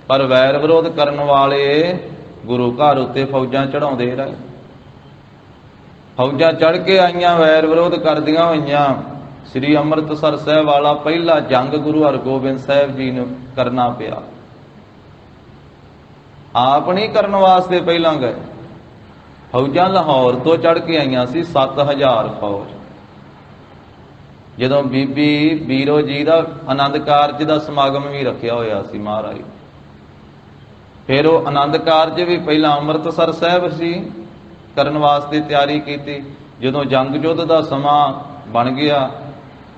ਪਰ ਵੈਰ ਵਿਰੋਧ ਕਰਨ ਵਾਲੇ ਗੁਰੂ ਘਰ ਉੱਤੇ ਫੌਜਾਂ ਚੜਾਉਂਦੇ ਰਹੇ। ਫੌਜਾਂ ਚੜ੍ਹ ਕੇ ਆਈਆਂ, ਵੈਰ ਵਿਰੋਧ ਕਰਦੀਆਂ ਹੋਈਆਂ। ਸ੍ਰੀ ਅੰਮ੍ਰਿਤਸਰ ਸਾਹਿਬ ਵਾਲਾ ਪਹਿਲਾ ਜੰਗ ਗੁਰੂ ਹਰਗੋਬਿੰਦ ਸਾਹਿਬ ਜੀ ਨੂੰ ਕਰਨਾ ਪਿਆ। ਆਪ ਨਹੀਂ ਕਰਨ ਵਾਸਤੇ ਪਹਿਲਾਂ ਗਏ। ਫੌਜਾਂ ਲਾਹੌਰ ਤੋਂ ਚੜ੍ਹ ਕੇ ਆਈਆਂ ਸੀ, 7000 ਫੌਜ। ਜਦੋਂ ਬੀਬੀ ਬੀਰੋ ਜੀ ਦਾ ਆਨੰਦ ਕਾਰਜ ਦਾ ਸਮਾਗਮ ਵੀ ਰੱਖਿਆ ਹੋਇਆ ਸੀ ਮਹਾਰਾਜ, ਫਿਰ ਉਹ ਆਨੰਦ ਕਾਰਜ ਵੀ ਪਹਿਲਾਂ ਅੰਮ੍ਰਿਤਸਰ ਸਾਹਿਬ ਸੀ ਕਰਨ ਵਾਸਤੇ ਤਿਆਰੀ ਕੀਤੀ। ਜਦੋਂ ਜੰਗ ਯੁੱਧ ਦਾ ਸਮਾਂ ਬਣ ਗਿਆ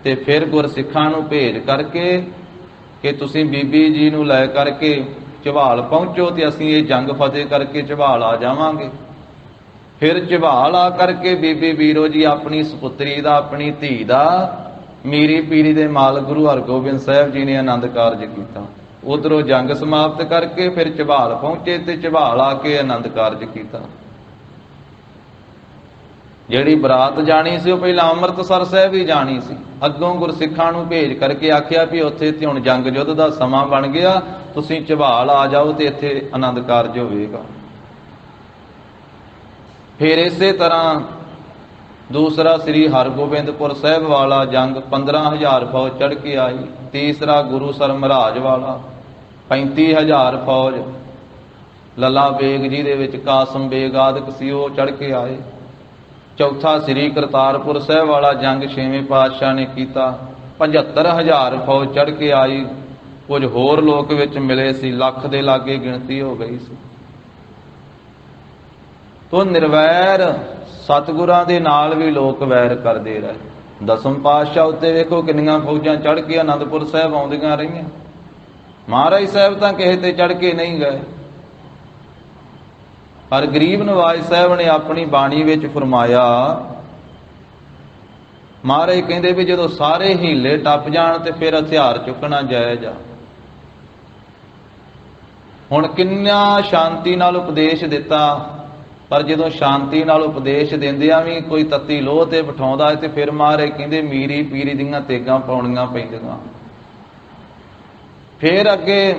ਤੇ ਫਿਰ ਗੁਰਸਿੱਖਾਂ ਨੂੰ ਭੇਜ ਕਰਕੇ ਕਿ ਤੁਸੀਂ ਬੀਬੀ ਜੀ ਨੂੰ ਲੈ ਕਰਕੇ ਝਬਾਲ ਪਹੁੰਚੋ ਤੇ ਅਸੀਂ ਇਹ ਜੰਗ ਫਤਿਹ ਕਰਕੇ ਝਬਾਲ ਆ ਜਾਵਾਂਗੇ। ਫਿਰ ਝਬਾਲ ਆ ਕਰਕੇ ਬੀਬੀ ਬੀਰੋ ਜੀ ਆਪਣੀ ਸੁਪੁੱਤਰੀ ਦਾ, ਆਪਣੀ ਧੀ ਦਾ ਮੀਰੀ ਪੀਰੀ ਦੇ ਮਾਲਕ ਗੁਰੂ ਹਰਗੋਬਿੰਦ ਸਾਹਿਬ ਜੀ ਨੇ ਆਨੰਦ ਕਾਰਜ ਕੀਤਾ। ਉਧਰੋਂ ਜੰਗ ਸਮਾਪਤ ਕਰਕੇ ਫਿਰ ਝਬਾਲ ਪਹੁੰਚੇ ਤੇ ਝਬਾਲ ਆ ਕੇ ਆਨੰਦ ਕਾਰਜ ਕੀਤਾ। ਜਿਹੜੀ ਬਰਾਤ ਜਾਣੀ ਸੀ ਉਹ ਪਹਿਲਾਂ ਅੰਮ੍ਰਿਤਸਰ ਸਾਹਿਬ ਹੀ ਜਾਣੀ ਸੀ। ਅੱਗੋਂ ਗੁਰਸਿੱਖਾਂ ਨੂੰ ਭੇਜ ਕਰਕੇ ਆਖਿਆ ਵੀ ਉੱਥੇ ਤੇ ਹੁਣ ਜੰਗ ਯੁੱਧ ਦਾ ਸਮਾਂ ਬਣ ਗਿਆ, ਤੁਸੀਂ ਝਬਾਲ ਆ ਜਾਓ ਤੇ ਇੱਥੇ ਆਨੰਦ ਕਾਰਜ ਹੋਵੇਗਾ। ਫਿਰ ਇਸੇ ਤਰ੍ਹਾਂ ਦੂਸਰਾ ਸ੍ਰੀ ਹਰਗੋਬਿੰਦਪੁਰ ਸਾਹਿਬ ਵਾਲਾ ਜੰਗ 15000 ਫੌਜ ਚੜ੍ਹ ਕੇ ਆਈ। ਤੀਸਰਾ ਗੁਰੂਸਰ ਮਹਾਰਾਜ ਵਾਲਾ 35000 ਫੌਜ, ਲੱਲਾ ਬੇਗ ਜੀ ਦੇ ਵਿੱਚ ਕਾਸਮ ਬੇਗ ਆਦਿਕ ਸੀ, ਉਹ ਚੜ੍ਹ ਕੇ ਆਏ। ਚੌਥਾ ਸ੍ਰੀ ਕਰਤਾਰਪੁਰ ਸਾਹਿਬ ਵਾਲਾ ਜੰਗ ਛੇਵੇਂ ਪਾਤਸ਼ਾਹ ਨੇ ਕੀਤਾ, 75000 ਫੌਜ ਚੜ੍ਹ ਕੇ ਆਈ। ਕੁਝ ਹੋਰ ਲੋਕ ਵਿੱਚ ਮਿਲੇ ਸੀ, ਲੱਖ ਦੇ ਲਾਗੇ ਗਿਣਤੀ ਹੋ ਗਈ ਸੀ। ਤੋ ਨਿਰਵੈਰ ਸਤਿਗੁਰਾਂ ਦੇ ਨਾਲ ਵੀ ਲੋਕ ਵੈਰ ਕਰਦੇ ਰਹੇ। ਦਸਮ ਪਾਤਸ਼ਾਹ ਉੱਤੇ ਵੇਖੋ ਕਿੰਨੀਆਂ ਫੌਜਾਂ ਚੜ੍ਹ ਕੇ ਅਨੰਦਪੁਰ ਸਾਹਿਬ ਆਉਂਦੀਆਂ ਰਹੀਆਂ। ਮਹਾਰਾਜ ਸਾਹਿਬ ਤਾਂ ਕਿਸੇ ਤੇ ਚੜ੍ਹ ਕੇ ਨਹੀਂ ਗਏ, ਪਰ ਗਰੀਬ ਨਵਾਜ ਸਾਹਿਬ ਨੇ ਆਪਣੀ ਬਾਣੀ ਵਿੱਚ ਫਰਮਾਇਆ, ਮਹਾਰਾਜ ਕਹਿੰਦੇ ਵੀ ਜਦੋਂ ਸਾਰੇ ਹੀਲੇ ਟੱਪ ਜਾਣ ਤੇ ਫਿਰ ਹਥਿਆਰ ਚੁੱਕਣਾ ਜਾਇਜ਼ ਆ। ਹੁਣ ਕਿੰਨਾ ਸ਼ਾਂਤੀ ਨਾਲ ਉਪਦੇਸ਼ ਦਿੱਤਾ, ਪਰ ਜਦੋਂ ਸ਼ਾਂਤੀ ਨਾਲ ਉਪਦੇਸ਼ ਦਿੰਦਿਆਂ ਵੀ ਕੋਈ ਤੱਤੀ ਲੋਹ ਤੇ ਬਿਠਾਉਂਦਾ ਹੈ ਤੇ ਫਿਰ ਮਹਾਰਾਜ ਕਹਿੰਦੇ ਮੀਰੀ ਪੀਰੀ ਦੀਆਂ ਤੇਗਾਂ ਪਾਉਣੀਆਂ ਪੈਂਦੀਆਂ। ਫਿਰ ਅੱਗੇ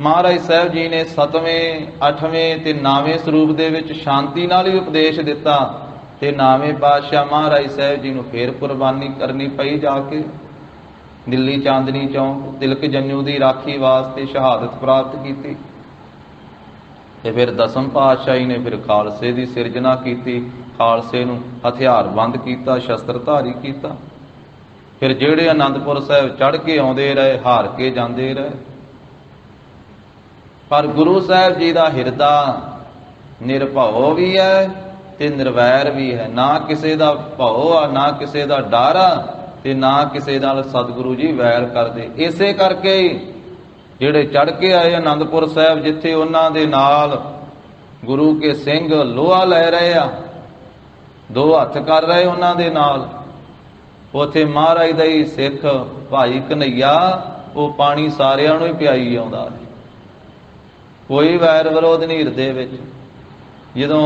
ਮਹਾਰਾਜ ਸਾਹਿਬ ਜੀ ਨੇ 7ਵੇਂ 8ਵੇਂ ਤੇ 9ਵੇਂ ਸਰੂਪ ਦੇ ਵਿੱਚ ਸ਼ਾਂਤੀ ਨਾਲ ਹੀ ਉਪਦੇਸ਼ ਦਿੱਤਾ ਤੇ 9ਵੇਂ ਪਾਤਸ਼ਾਹ ਮਹਾਰਾਜ ਸਾਹਿਬ ਜੀ ਨੂੰ ਫਿਰ ਕੁਰਬਾਨੀ ਕਰਨੀ ਪਈ, ਜਾ ਕੇ ਦਿੱਲੀ ਚਾਂਦਨੀ ਚੌਂਕ ਤਿਲਕ ਜੰਨੂ ਦੀ ਰਾਖੀ ਵਾਸਤੇ ਸ਼ਹਾਦਤ ਪ੍ਰਾਪਤ ਕੀਤੀ। ਤੇ ਫਿਰ ਦਸਮ ਪਾਤਸ਼ਾਹੀ ਨੇ ਫਿਰ ਖਾਲਸੇ ਦੀ ਸਿਰਜਣਾ ਕੀਤੀ, ਖਾਲਸੇ ਨੂੰ ਹਥਿਆਰਬੰਦ ਕੀਤਾ, ਸ਼ਸਤਰਧਾਰੀ ਕੀਤਾ। ਫਿਰ ਜਿਹੜੇ ਆਨੰਦਪੁਰ ਸਾਹਿਬ ਚੜ੍ਹ ਕੇ ਆਉਂਦੇ ਰਹੇ, ਹਾਰ ਕੇ ਜਾਂਦੇ ਰਹੇ। ਪਰ ਗੁਰੂ ਸਾਹਿਬ ਜੀ ਦਾ ਹਿਰਦਾ ਨਿਰਭਉ ਵੀ ਹੈ ਤੇ ਨਿਰਵੈਰ ਵੀ ਹੈ। ਨਾ ਕਿਸੇ ਦਾ ਭਉ ਆ, ਨਾ ਕਿਸੇ ਦਾ ਡਰ ਆ, ਤੇ ਨਾ ਕਿਸੇ ਨਾਲ ਸਤਿਗੁਰੂ ਜੀ ਵੈਰ ਕਰਦੇ। ਇਸੇ ਕਰਕੇ ਜਿਹੜੇ ਚੜ੍ਹ ਕੇ ਆਏ ਆਨੰਦਪੁਰ ਸਾਹਿਬ, ਜਿੱਥੇ ਉਹਨਾਂ ਦੇ ਨਾਲ ਗੁਰੂ ਕੇ ਸਿੰਘ ਲੋਹਾ ਲੈ ਰਹੇ ਆ, ਦੋ ਹੱਥ ਕਰ ਰਹੇ ਉਹਨਾਂ ਦੇ ਨਾਲ, ਉੱਥੇ ਮਹਾਰਾਜ ਦਾ ਹੀ ਸਿੱਖ ਭਾਈ ਕਨ੍ਹਈਆ ਉਹ ਪਾਣੀ ਸਾਰਿਆਂ ਨੂੰ ਹੀ ਪਿਆਈ ਆਉਂਦਾ, ਕੋਈ ਵੈਰ ਵਿਰੋਧ ਨਹੀਂ ਹਿਰਦੇ ਵਿੱਚ। ਜਦੋਂ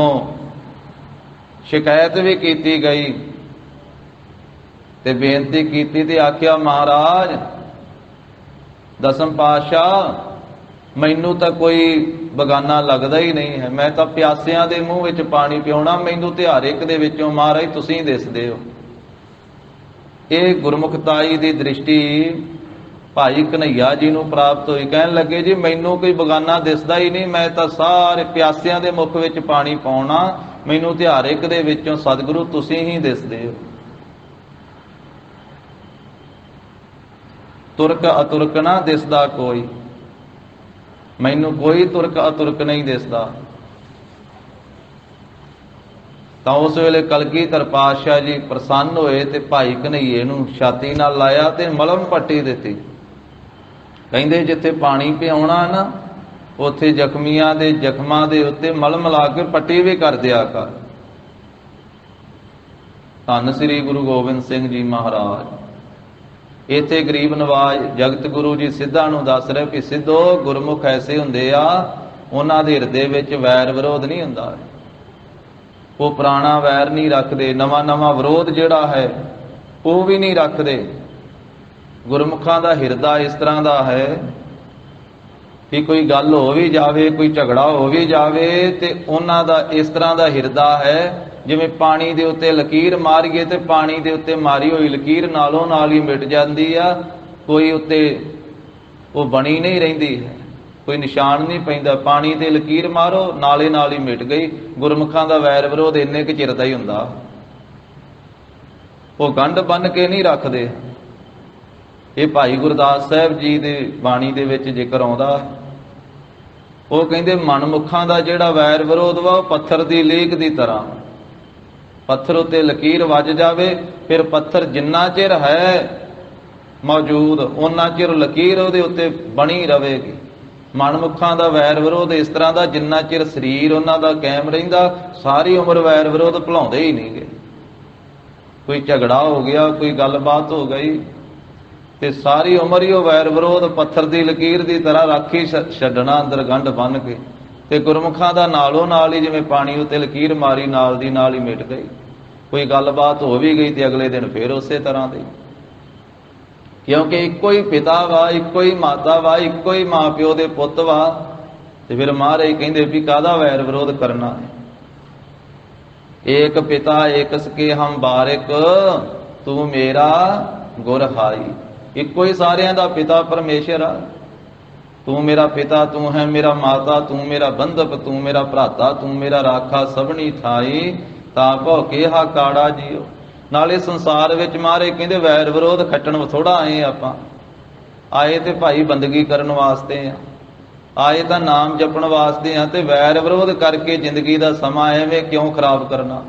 ਸ਼ਿਕਾਇਤ ਵੀ ਕੀਤੀ ਗਈ ਤੇ ਬੇਨਤੀ ਕੀਤੀ ਤੇ ਆਖਿਆ, ਮਹਾਰਾਜ ਦਸਮ ਪਾਤਸ਼ਾਹ ਮੈਨੂੰ ਤਾਂ ਕੋਈ ਬਗਾਨਾ ਲੱਗਦਾ ਹੀ ਨਹੀਂ ਹੈ, ਮੈਂ ਤਾਂ ਪਿਆਸਿਆਂ ਦੇ ਮੂੰਹ ਵਿੱਚ ਪਾਣੀ ਪਿਉਣਾ, ਮੈਨੂੰ ਤੇ ਹਰ ਇੱਕ ਦੇ ਵਿੱਚੋਂ ਮਹਾਰਾਜ ਤੁਸੀਂ ਦਿਸਦੇ ਹੋ। ਇਹ ਗੁਰਮੁਖਤਾਈ ਦੀ ਦ੍ਰਿਸ਼ਟੀ ਭਾਈ ਕਨ੍ਹਈਆ ਜੀ ਨੂੰ ਪ੍ਰਾਪਤ ਹੋਈ। ਕਹਿਣ ਲੱਗੇ, ਜੀ ਮੈਨੂੰ ਕੋਈ ਬਗਾਨਾ ਦਿਸਦਾ ਹੀ ਨਹੀਂ, ਮੈਂ ਤਾਂ ਸਾਰੇ ਪਿਆਸਿਆਂ ਦੇ ਮੁਖ ਵਿੱਚ ਪਾਣੀ ਪਾਉਣਾ, ਮੈਨੂੰ ਤੇ ਹਰ ਇੱਕ ਦੇ ਵਿੱਚੋਂ ਸਤਿਗੁਰੂ ਤੁਸੀਂ ਹੀ ਦਿਸਦੇ ਹੋ। ਤੁਰਕ ਅਤੁਰਕ ਨਾ ਦਿਸਦਾ ਕੋਈ, ਮੈਨੂੰ ਕੋਈ ਤੁਰਕ ਅਤੁਰਕ ਨਹੀਂ ਦਿਸਦਾ। ਤਾਂ ਉਸ ਵੇਲੇ ਕਲਗੀਧਰ ਪਾਤਸ਼ਾਹ ਜੀ ਪ੍ਰਸੰਨ ਹੋਏ ਤੇ ਭਾਈ ਕਨ੍ਹਈਏ ਨੂੰ ਛਾਤੀ ਨਾਲ ਲਾਇਆ ਤੇ ਮਲਮ ਪੱਟੀ ਦਿੱਤੀ। ਕਹਿੰਦੇ ਜਿੱਥੇ ਪਾਣੀ ਪਿਆਉਣਾ ਨਾ, ਉੱਥੇ ਜ਼ਖਮੀਆਂ ਦੇ ਜ਼ਖਮਾਂ ਦੇ ਉੱਤੇ ਮਲਮ ਲਾ ਕੇ ਪੱਟੀ ਵੀ ਕਰ ਦਿਆ ਕਰ। ਧੰਨ ਸ੍ਰੀ ਗੁਰੂ ਗੋਬਿੰਦ ਸਿੰਘ ਜੀ ਮਹਾਰਾਜ। ਇੱਥੇ ਗਰੀਬ ਨਵਾਜ ਜਗਤ ਗੁਰੂ ਜੀ ਸਿੱਧਾਂ ਨੂੰ ਦੱਸ ਰਹੇ ਕਿ ਸਿੱਧੋ ਗੁਰਮੁਖ ਐਸੇ ਹੁੰਦੇ ਆ, ਉਹਨਾਂ ਦੇ ਹਿਰਦੇ ਵਿੱਚ ਵੈਰ ਵਿਰੋਧ ਨਹੀਂ ਹੁੰਦਾ, ਉਹ ਪੁਰਾਣਾ ਵੈਰ ਨਹੀਂ ਰੱਖਦੇ, ਨਵਾਂ ਨਵਾਂ ਵਿਰੋਧ ਜਿਹੜਾ ਹੈ ਉਹ ਵੀ ਨਹੀਂ ਰੱਖਦੇ। ਗੁਰਮੁਖਾਂ ਦਾ ਹਿਰਦਾ ਇਸ ਤਰ੍ਹਾਂ ਦਾ ਹੈ ਕਿ ਕੋਈ ਗੱਲ ਹੋ ਵੀ ਜਾਵੇ, ਕੋਈ ਝਗੜਾ ਹੋ ਵੀ ਜਾਵੇ, ਤੇ ਉਹਨਾਂ ਦਾ ਇਸ ਤਰ੍ਹਾਂ ਦਾ ਹਿਰਦਾ ਹੈ ਜਿਵੇਂ ਪਾਣੀ ਦੇ ਉੱਤੇ ਲਕੀਰ ਮਾਰੀਏ ਤੇ ਪਾਣੀ ਦੇ ਉੱਤੇ ਮਾਰੀ ਹੋਈ ਲਕੀਰ ਨਾਲੋਂ ਨਾਲ ਹੀ ਮਿਟ ਜਾਂਦੀ ਆ, ਕੋਈ ਉੱਤੇ ਉਹ ਬਣੀ ਨਹੀਂ ਰਹਿੰਦੀ ਹੈ, ਕੋਈ ਨਿਸ਼ਾਨ ਨਹੀਂ ਪੈਂਦਾ। ਪਾਣੀ ਤੇ ਲਕੀਰ ਮਾਰੋ ਨਾਲੇ ਨਾਲ ਹੀ ਮਿਟ ਗਈ। ਗੁਰਮੁਖਾਂ ਦਾ ਵੈਰ ਵਿਰੋਧ ਇੰਨੇ ਕੁ ਚਿਰ ਦਾ ਹੀ ਹੁੰਦਾ, ਉਹ ਗੰਢ ਬੰਨ ਕੇ ਨਹੀਂ ਰੱਖਦੇ। ਇਹ ਭਾਈ ਗੁਰਦਾਸ ਸਾਹਿਬ ਜੀ ਦੇ ਬਾਣੀ ਦੇ ਵਿੱਚ ਜ਼ਿਕਰ ਆਉਂਦਾ, ਉਹ ਕਹਿੰਦੇ ਮਨਮੁਖਾਂ ਦਾ ਜਿਹੜਾ ਵੈਰ ਵਿਰੋਧ ਵਾ ਉਹ ਪੱਥਰ ਦੀ ਲੀਕ ਦੀ ਤਰ੍ਹਾਂ, ਪੱਥਰ ਉੱਤੇ ਲਕੀਰ ਵੱਜ ਜਾਵੇ, ਫਿਰ ਪੱਥਰ ਜਿੰਨਾ ਚਿਰ ਹੈ ਮੌਜੂਦ ਉਹਨਾਂ ਚਿਰ ਲਕੀਰ ਉਹਦੇ ਉੱਤੇ ਬਣੀ ਰਹੇਗੀ। ਮਨਮੁਖਾਂ ਦਾ ਵੈਰ ਵਿਰੋਧ ਇਸ ਤਰ੍ਹਾਂ ਦਾ, ਜਿੰਨਾ ਚਿਰ ਸਰੀਰ ਉਹਨਾਂ ਦਾ ਕਾਇਮ ਰਹਿੰਦਾ ਸਾਰੀ ਉਮਰ ਵੈਰ ਵਿਰੋਧ ਭੁਲਾਉਂਦੇ ਹੀ ਨਹੀਂ ਗੇ। ਕੋਈ ਝਗੜਾ ਹੋ ਗਿਆ, ਕੋਈ ਗੱਲਬਾਤ ਹੋ ਗਈ, ਤੇ ਸਾਰੀ ਉਮਰ ਹੀ ਉਹ ਵੈਰ ਵਿਰੋਧ ਪੱਥਰ ਦੀ ਲਕੀਰ ਦੀ ਤਰ੍ਹਾਂ ਰਾਖੀ ਛੱਡਣਾ ਅੰਦਰ ਗੰਢ ਬੰਨ ਕੇ। ਤੇ ਗੁਰਮੁਖਾਂ ਦਾ ਨਾਲੋਂ ਨਾਲ ਹੀ ਜਿਵੇਂ ਪਾਣੀ ਉੱਤੇ ਲਕੀਰ ਮਾਰੀ ਨਾਲ ਦੀ ਨਾਲ ਹੀ ਮਿਟ ਗਈ। ਕੋਈ ਗੱਲਬਾਤ ਹੋ ਵੀ ਗਈ ਤੇ ਅਗਲੇ ਦਿਨ ਫੇਰ ਉਸੇ ਤਰ੍ਹਾਂ ਦੀ, ਕਿਉਂਕਿ ਇੱਕੋ ਹੀ ਪਿਤਾ ਵਾ, ਇੱਕੋ ਹੀ ਮਾਤਾ ਵਾ, ਇੱਕੋ ਹੀ ਮਾਂ ਪਿਓ ਦੇ ਪੁੱਤ ਵਾ। ਤੇ ਫਿਰ ਮਹਾਰਾਜ ਕਹਿੰਦੇ ਵੀ ਕਾਹਦਾ ਵੈਰ ਵਿਰੋਧ ਕਰਨਾ ਹੈ। ਏਕ ਪਿਤਾ ਏਕ ਸਕੇ ਹਮ ਬਾਰਿਕ, ਤੂੰ ਮੇਰਾ ਗੁਰ ਹਾਈ। ਇੱਕੋ ਹੀ ਸਾਰਿਆਂ ਦਾ ਪਿਤਾ ਪਰਮੇਸ਼ਰ ਆ। ਤੂੰ ਮੇਰਾ ਪਿਤਾ, ਤੂੰ ਹੈ ਮੇਰਾ ਮਾਤਾ, ਤੂੰ ਮੇਰਾ ਬੰਧਪ, ਤੂੰ ਮੇਰਾ ਭਰਾਤਾ, ਤੂੰ ਮੇਰਾ ਰਾਖਾ ਸਭਨੀ ਥਾਈ, ਤਾਂ ਭਉ ਕੇ ਹਾ ਕਾੜਾ ਜੀਓ। ਨਾਲੇ ਸੰਸਾਰ ਵਿੱਚ ਮਹਾਰਾਜ ਕਹਿੰਦੇ ਵੈਰ ਵਿਰੋਧ ਖੱਟਣ ਥੋੜਾ ਆਏ, ਆਪਾਂ ਆਏ ਤੇ ਭਾਈ ਬੰਦਗੀ ਕਰਨ ਵਾਸਤੇ ਆ, ਆਏ ਤਾਂ ਨਾਮ ਜਪਣ ਵਾਸਤੇ ਆ, ਤੇ ਵੈਰ ਵਿਰੋਧ ਕਰਕੇ ਜ਼ਿੰਦਗੀ ਦਾ ਸਮਾਂ ਐਵੇਂ ਕਿਉਂ ਖਰਾਬ ਕਰਨਾ।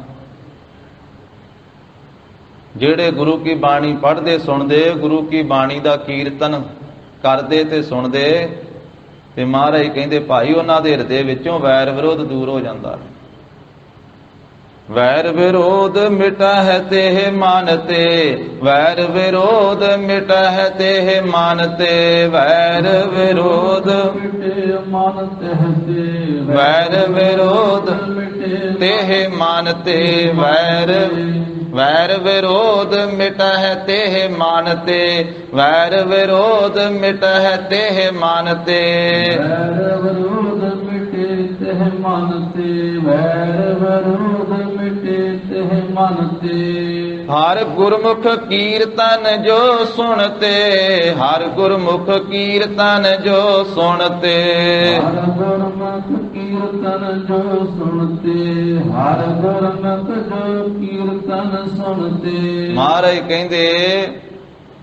ਜਿਹੜੇ ਗੁਰੂ ਕੀ ਬਾਣੀ ਪੜ੍ਹਦੇ ਸੁਣਦੇ, ਗੁਰੂ ਕੀ ਬਾਣੀ ਦਾ ਕੀਰਤਨ ਕਰਦੇ ਤੇ ਸੁਣਦੇ, ਤੇ ਮਹਾਰਾਜ ਕਹਿੰਦੇ ਭਾਈ ਉਹਨਾਂ ਦੇ ਹਿਰਦੇ ਵਿੱਚੋਂ ਵੈਰ ਵਿਰੋਧ ਦੂਰ ਹੋ ਜਾਂਦਾ। ਵੈਰ ਵਿਰੋਧ ਮਿਟਾ ਹੈ ਤੇ ਮਨ ਤੇ, ਵੈਰ ਵਿਰੋਧ ਮਿਟਾ ਹੈ ਤੇ ਮਨ ਤੇ, ਵੈਰ ਵਿਰੋਧ ਮਿਟੇ ਮਨ ਤੇ, ਵੈਰ ਵਿਰੋਧ ਤੇ ਮਨ ਤੇ, ਵੈਰ ਵਿਰੋਧ ਮਿਟਾ ਹੈ ਤੇ ਮਨ ਤੇ, ਵੈਰ ਵਿਰੋਧ ਮਿਟਾ ਹੈ ਤੇ ਮਨ ਤੇ, ਵੈਰ ਵਿਰੋਧ ਮਿਟੇ ਤੇ ਮਨ ਤੇ, ਵੈਰ ਵਿਰੋਧ ਮਿਟੇ ਤੇ ਮਨ ਤੇ। ਹਰ ਗੁਰਮੁਖ ਕੀਰਤਨ ਜੋ ਸੁਣਤੇ, ਹਰ ਗੁਰਮੁਖ ਕੀਰਤਨ ਜੋ ਸੁਣਤੇ, ਹਰ ਗੁਰਮੁਖ ਕੀਰਤਨ ਜੋ ਸੁਣਤੇ, ਹਰ ਗੁਰਮੁਖ ਜੋ ਕੀਰਤਨ ਸੁਣਤੇ। ਮਹਾਰਾਜ ਕਹਿੰਦੇ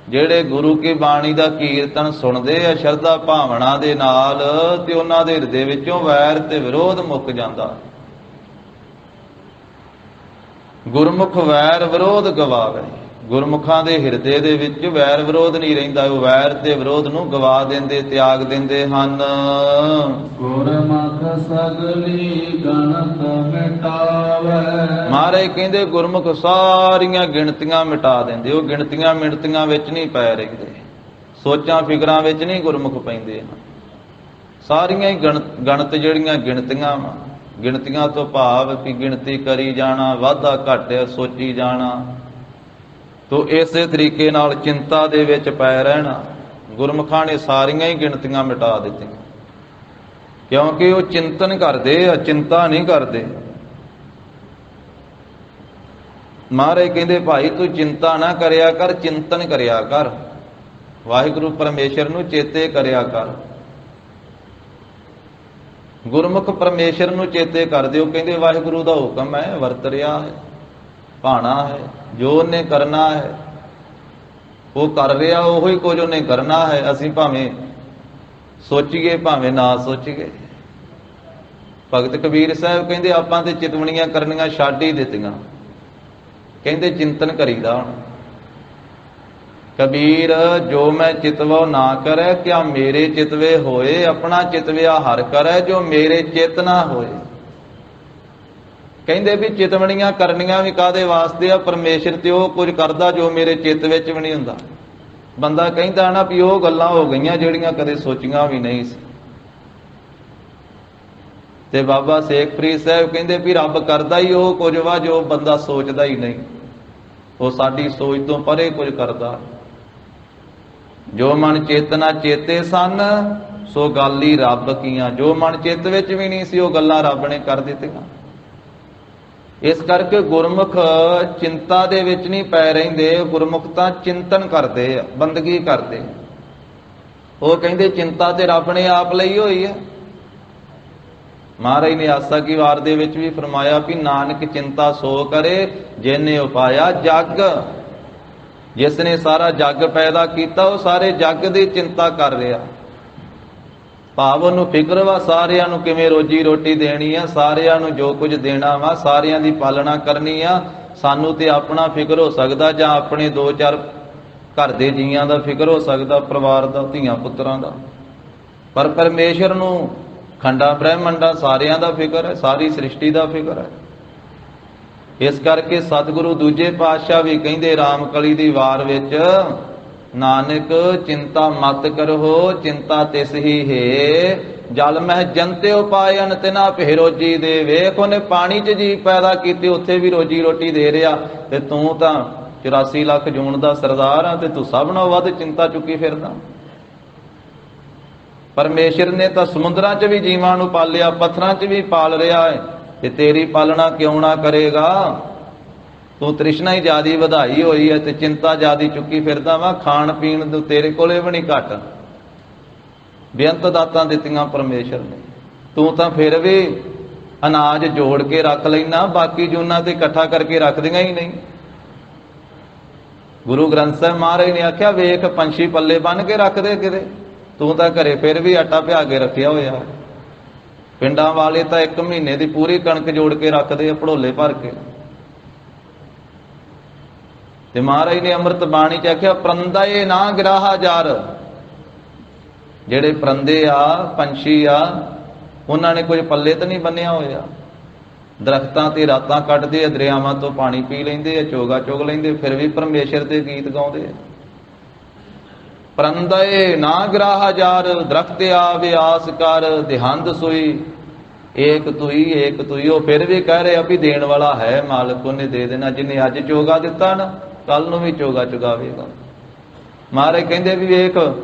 ਜਿਹੜੇ ਗੁਰੂ ਕੀ ਬਾਣੀ ਦਾ ਕੀਰਤਨ ਸੁਣਦੇ ਆ ਸ਼ਰਧਾ ਭਾਵਨਾ ਦੇ ਨਾਲ, ਤੇ ਉਹਨਾਂ ਦੇ ਹਿਰਦੇ ਵਿੱਚੋਂ ਵੈਰ ਤੇ ਵਿਰੋਧ ਮੁੱਕ ਜਾਂਦਾ। ਗੁਰਮੁਖ ਵੈਰ ਵਿਰੋਧ ਗਵਾਵੇ। ਗੁਰਮੁਖਾਂ ਦੇ ਹਿਰਦੇ ਦੇ ਵਿੱਚ ਵੈਰ ਵਿਰੋਧ ਨਹੀਂ ਰਹਿੰਦਾ, ਉਹ ਵੈਰ ਤੇ ਵਿਰੋਧ ਨੂੰ ਗਵਾ ਦਿੰਦੇ, ਤਿਆਗ ਦਿੰਦੇ ਹਨ। ਗੁਰਮੁਖ ਸਗਲੀ ਗਣਤ ਮਿਟਾਵੇ। ਮਹਾਰਾਜ ਕਹਿੰਦੇ ਗੁਰਮੁਖ ਸਾਰੀਆਂ ਗਿਣਤੀਆਂ ਮਿਟਾ ਦਿੰਦੇ, ਉਹ ਗਿਣਤੀਆਂ ਮਿਣਤੀਆਂ ਵਿੱਚ ਨਹੀਂ ਪੈ ਰਹਿੰਦੇ, ਸੋਚਾਂ ਫਿਕਰਾਂ ਵਿੱਚ ਨਹੀਂ ਗੁਰਮੁਖ ਪੈਂਦੇ ਹਨ। ਸਾਰੀਆਂ ਹੀ ਗਣਤ ਜਿਹੜੀਆਂ ਗਿਣਤੀਆਂ ਵਾ, ਗਿਣਤੀਆਂ ਤੋਂ ਭਾਵ ਕਿ ਗਿਣਤੀ ਕਰੀ ਜਾਣਾ, ਵਾਧਾ ਘੱਟ ਸੋਚੀ ਜਾਣਾ, ਤੋ ਇਸੇ ਤਰੀਕੇ ਨਾਲ ਚਿੰਤਾ ਦੇ ਵਿੱਚ ਪੈ ਰਹਿਣਾ। ਗੁਰਮੁਖਾਂ ਨੇ ਸਾਰੀਆਂ ਹੀ ਗਿਣਤੀਆਂ ਮਿਟਾ ਦਿੱਤੀਆਂ, ਕਿਉਂਕਿ ਉਹ ਚਿੰਤਨ ਕਰਦੇ ਆ, ਚਿੰਤਾ ਨਹੀਂ ਕਰਦੇ। ਮਹਾਰਾਜ ਕਹਿੰਦੇ ਭਾਈ ਤੂੰ ਚਿੰਤਾ ਨਾ ਕਰਿਆ ਕਰ, ਚਿੰਤਨ ਕਰਿਆ ਕਰ, ਵਾਹਿਗੁਰੂ ਪਰਮੇਸ਼ਰ ਨੂੰ ਚੇਤੇ ਕਰਿਆ ਕਰ। ਗੁਰਮੁਖ ਪਰਮੇਸ਼ਰ ਨੂੰ ਚੇਤੇ ਕਰਦੇ, ਉਹ ਕਹਿੰਦੇ ਵਾਹਿਗੁਰੂ ਦਾ ਹੁਕਮ ਹੈ, ਵਰਤ ਰਿਹਾ ਹੈ, ਭਾਣਾ ਹੈ, ਜੋ ਉਹਨੇ ਕਰਨਾ ਹੈ ਉਹ ਕਰ ਰਿਹਾ, ਉਹੀ ਕੁਝ ਉਹਨੇ ਕਰਨਾ ਹੈ। ਅਸੀਂ ਭਾਵੇਂ ਸੋਚੀਏ ਭਾਵੇਂ ਨਾ ਸੋਚੀਏ। ਭਗਤ ਕਬੀਰ ਸਾਹਿਬ ਕਹਿੰਦੇ ਆਪਾਂ ਤੇ ਚਿਤਵਣੀਆਂ ਕਰਨੀਆਂ ਛੱਡ ਹੀ ਦਿੱਤੀਆਂ, ਕਹਿੰਦੇ ਚਿੰਤਨ ਕਰੀਦਾ ਹੁਣ। ਕਬੀਰ ਜੋ ਮੈਂ ਚਿਤਵੋ ਨਾ ਕਰੈ, ਕਿਆ ਮੇਰੇ ਚਿਤਵੇ ਹੋਏ, ਆਪਣਾ ਚਿਤਵਿਆ ਹਰ ਕਰੈ, ਜੋ ਮੇਰੇ ਚਿਤ ਨਾ ਹੋਏ। ਕਹਿੰਦੇ ਵੀ ਚਿਤਵਣੀਆਂ ਕਰਨੀਆਂ ਵੀ ਕਾਹਦੇ ਵਾਸਤੇ ਆ, ਪਰਮੇਸ਼ਰ ਤੇ ਉਹ ਕੁਝ ਕਰਦਾ ਜੋ ਮੇਰੇ ਚਿੱਤ ਵਿੱਚ ਵੀ ਨਹੀਂ ਹੁੰਦਾ। ਬੰਦਾ ਕਹਿੰਦਾ ਨਾ ਵੀ ਉਹ ਗੱਲਾਂ ਹੋ ਗਈਆਂ ਜਿਹੜੀਆਂ ਕਦੇ ਸੋਚੀਆਂ ਵੀ ਨਹੀਂ ਸੀ। ਤੇ ਬਾਬਾ ਸੇਖਪੁਰੀ ਸਾਹਿਬ ਕਹਿੰਦੇ ਵੀ ਰੱਬ ਕਰਦਾ ਹੀ ਉਹ ਕੁਝ ਵਾ ਜੋ ਬੰਦਾ ਸੋਚਦਾ ਹੀ ਨਹੀਂ, ਉਹ ਸਾਡੀ ਸੋਚ ਤੋਂ ਪਰੇ ਕੁਝ ਕਰਦਾ। ਜੋ ਮਨ ਚੇਤਨਾ ਚੇਤੇ ਸਨ ਸੋ ਗੱਲ ਹੀ ਰੱਬ ਕੀਆਂ, ਜੋ ਮਨ ਚਿੱਤ ਵਿੱਚ ਵੀ ਨਹੀਂ ਸੀ ਉਹ ਗੱਲਾਂ ਰੱਬ ਨੇ ਕਰ ਦਿੱਤੀਆਂ। ਇਸ ਕਰਕੇ ਗੁਰਮੁਖ ਚਿੰਤਾ ਦੇ ਵਿੱਚ ਨਹੀਂ ਪੈ ਰਹਿੰਦੇ, ਗੁਰਮੁਖ ਤਾਂ ਚਿੰਤਨ ਕਰਦੇ ਆ, ਬੰਦਗੀ ਕਰਦੇ। ਉਹ ਕਹਿੰਦੇ ਚਿੰਤਾ ਤੇ ਰੱਬ ਨੇ ਆਪ ਲਈ ਹੋਈ ਹੈ। ਮਹਾਰਾਜ ਨੇ ਆਸਾ ਕੀ ਵਾਰ ਦੇ ਵਿੱਚ ਵੀ ਫਰਮਾਇਆ ਵੀ ਨਾਨਕ ਚਿੰਤਾ ਸੋ ਕਰੇ ਜਿਹਨੇ ਉਪਾਇਆ ਜਗ। ਜਿਸ ਨੇ ਸਾਰਾ ਜਗ ਪੈਦਾ ਕੀਤਾ ਉਹ ਸਾਰੇ ਜਗ ਦੀ ਚਿੰਤਾ ਕਰ ਰਿਹਾ, ਭਾਵ ਉਹਨੂੰ ਫਿਕਰ ਵਾ ਸਾਰਿਆਂ ਨੂੰ ਕਿਵੇਂ ਰੋਜੀ ਰੋਟੀ ਦੇਣੀ ਆ, ਸਾਰਿਆਂ ਨੂੰ ਜੋ ਕੁਝ ਦੇਣਾ ਵਾ, ਸਾਰਿਆਂ ਦੀ ਪਾਲਣਾ ਕਰਨੀ ਆ। ਸਾਨੂੰ ਤੇ ਆਪਣਾ ਫਿਕਰ ਹੋ ਸਕਦਾ, ਜਾਂ ਆਪਣੇ ਦੋ ਚਾਰ ਘਰ ਦੇ ਜੀਆਂ ਦਾ ਫਿਕਰ ਹੋ ਸਕਦਾ, ਪਰਿਵਾਰ ਦਾ, ਧੀਆਂ ਪੁੱਤਰਾਂ ਦਾ, ਪਰ ਪਰਮੇਸ਼ਰ ਨੂੰ ਖੰਡਾ ਬ੍ਰਹਿਮੰਡਾ ਸਾਰਿਆਂ ਦਾ ਫਿਕਰ ਹੈ, ਸਾਰੀ ਸ੍ਰਿਸ਼ਟੀ ਦਾ ਫਿਕਰ ਹੈ। ਇਸ ਕਰਕੇ ਸਤਿਗੁਰੂ ਦੂਜੇ ਪਾਤਸ਼ਾਹ ਵੀ ਕਹਿੰਦੇ ਰਾਮਕਲੀ ਦੀ ਵਾਰ ਵਿੱਚ, ਨਾਨਕ ਚਿੰਤਾ ਮਤ ਕਰੋ, ਚਿੰਤਾ ਤਿਸ ਹੀ ਹੈ, ਜਲ ਮਹਿ ਜੰਤੇ ਉਪਾਇਨ ਤਿਨਾ ਭੇ ਰੋਜੀ ਦੇ। ਵੇਖ ਉਹਨੇ ਪਾਣੀ 'ਚ ਜੀਵ ਪੈਦਾ ਕੀਤੇ, ਉੱਥੇ ਵੀ ਰੋਜੀ ਰੋਟੀ ਦੇ ਰਿਹਾ, ਤੇ ਤੂੰ ਤਾਂ 84 ਲੱਖ ਜੂਨ ਦਾ ਸਰਦਾਰ ਆ, ਤੇ ਤੂੰ ਸਭ ਨਾਲੋਂ ਵੱਧ ਚਿੰਤਾ ਚੁੱਕੀ ਫਿਰਦਾ। ਪਰਮੇਸ਼ਰ ਨੇ ਤਾਂ ਸਮੁੰਦਰਾਂ 'ਚ ਵੀ ਜੀਵਾਂ ਨੂੰ ਪਾਲਿਆ, ਪੱਥਰਾਂ 'ਚ ਵੀ ਪਾਲ ਰਿਹਾ ਹੈ, ਤੇ ਤੇਰੀ ਪਾਲਣਾ ਕਿਉਂ ਨਾ ਕਰੇਗਾ। ਤੂੰ ਤ੍ਰਿਸ਼ਨਾ ਹੀ ਜ਼ਿਆਦੀ ਵਧਾਈ ਹੋਈ ਹੈ ਤੇ ਚਿੰਤਾ ਜ਼ਿਆਦੀ ਚੁੱਕੀ ਫਿਰਦਾ ਵਾ। ਖਾਣ ਪੀਣ ਨੂੰ ਤੇਰੇ ਕੋਲੇ ਵੀ ਨਹੀਂ ਘੱਟ, ਬੇਅੰਤ ਦਾਤਾਂ ਦਿੱਤੀਆਂ ਪਰਮੇਸ਼ਰ ਨੇ, ਤੂੰ ਤਾਂ ਫਿਰ ਵੀ ਅਨਾਜ ਜੋੜ ਕੇ ਰੱਖ ਲੈਣਾ, ਬਾਕੀ ਜੂਨਾਂ ਤੇ ਇਕੱਠਾ ਕਰਕੇ ਰੱਖਦੀਆਂ ਹੀ ਨਹੀਂ। ਗੁਰੂ ਗ੍ਰੰਥ ਸਾਹਿਬ ਮਹਾਰਾਜ ਨੇ ਆਖਿਆ ਵੇਖ ਪੰਛੀ ਪੱਲੇ ਬੰਨ ਕੇ ਰੱਖਦੇ ਕਿਤੇ, ਤੂੰ ਤਾਂ ਘਰੇ ਫਿਰ ਵੀ ਆਟਾ ਪਿਆ ਕੇ ਰੱਖਿਆ ਹੋਇਆ। ਪਿੰਡਾਂ ਵਾਲੇ ਤਾਂ 1 ਮਹੀਨੇ ਦੀ ਪੂਰੀ ਕਣਕ ਜੋੜ ਕੇ ਰੱਖਦੇ ਆ, ਭੜੋਲੇ ਭਰ ਕੇ। ਤੇ ਮਹਾਰਾਜ ਨੇ ਅੰਮ੍ਰਿਤ ਬਾਣੀ 'ਚ ਆਖਿਆ ਪ੍ਰੰਦਾਏ ਨਾ ਗਿਰਾਹਾ ਜਾਰ। ਜਿਹੜੇ ਪਰੰਦੇ ਆ, ਪੰਛੀ ਆ, ਉਹਨਾਂ ਨੇ ਕੁਝ ਪੱਲੇ ਤਾਂ ਨਹੀਂ ਬੰਨਿਆ ਹੋਇਆ। ਦਰਖਤਾਂ ਤੇ ਰਾਤਾਂ ਕੱਟਦੇ ਆ, ਦਰਿਆਵਾਂ ਤੋਂ ਪਾਣੀ ਪੀ ਲੈਂਦੇ ਆ, ਚੋਗਾ ਚੁਗ ਲੈਂਦੇ, ਫਿਰ ਵੀ ਪਰਮੇਸ਼ਰ ਦੇ ਗੀਤ ਗਾਉਂਦੇ ਆ। ਪ੍ਰੰਦਾਏ ਨਾ ਗਿਰਾਹਾ ਜਾਰ, ਦਰਖਤ ਆਵੇ ਆਸ ਕਰ, ਦਿਹੰਦ ਸੋਈ ਏਕ ਤੁਈ ਏਕ ਤੁਈ। ਉਹ ਫਿਰ ਵੀ ਕਹਿ ਰਹੇ ਆ ਵੀ ਦੇਣ ਵਾਲਾ ਹੈ ਮਾਲਕ, ਉਹਨੇ ਦੇ ਦੇਣਾ। ਜਿਹਨੇ ਅੱਜ ਚੋਗਾ ਦਿੱਤਾ ਨਾ, ਕੱਲ ਨੂੰ ਵੀ ਚੋਗਾ ਚੁਗਾਵੇਗਾ। ਮਹਾਰਾਜ ਕਹਿੰਦੇ ਵੀ ਵੇਖ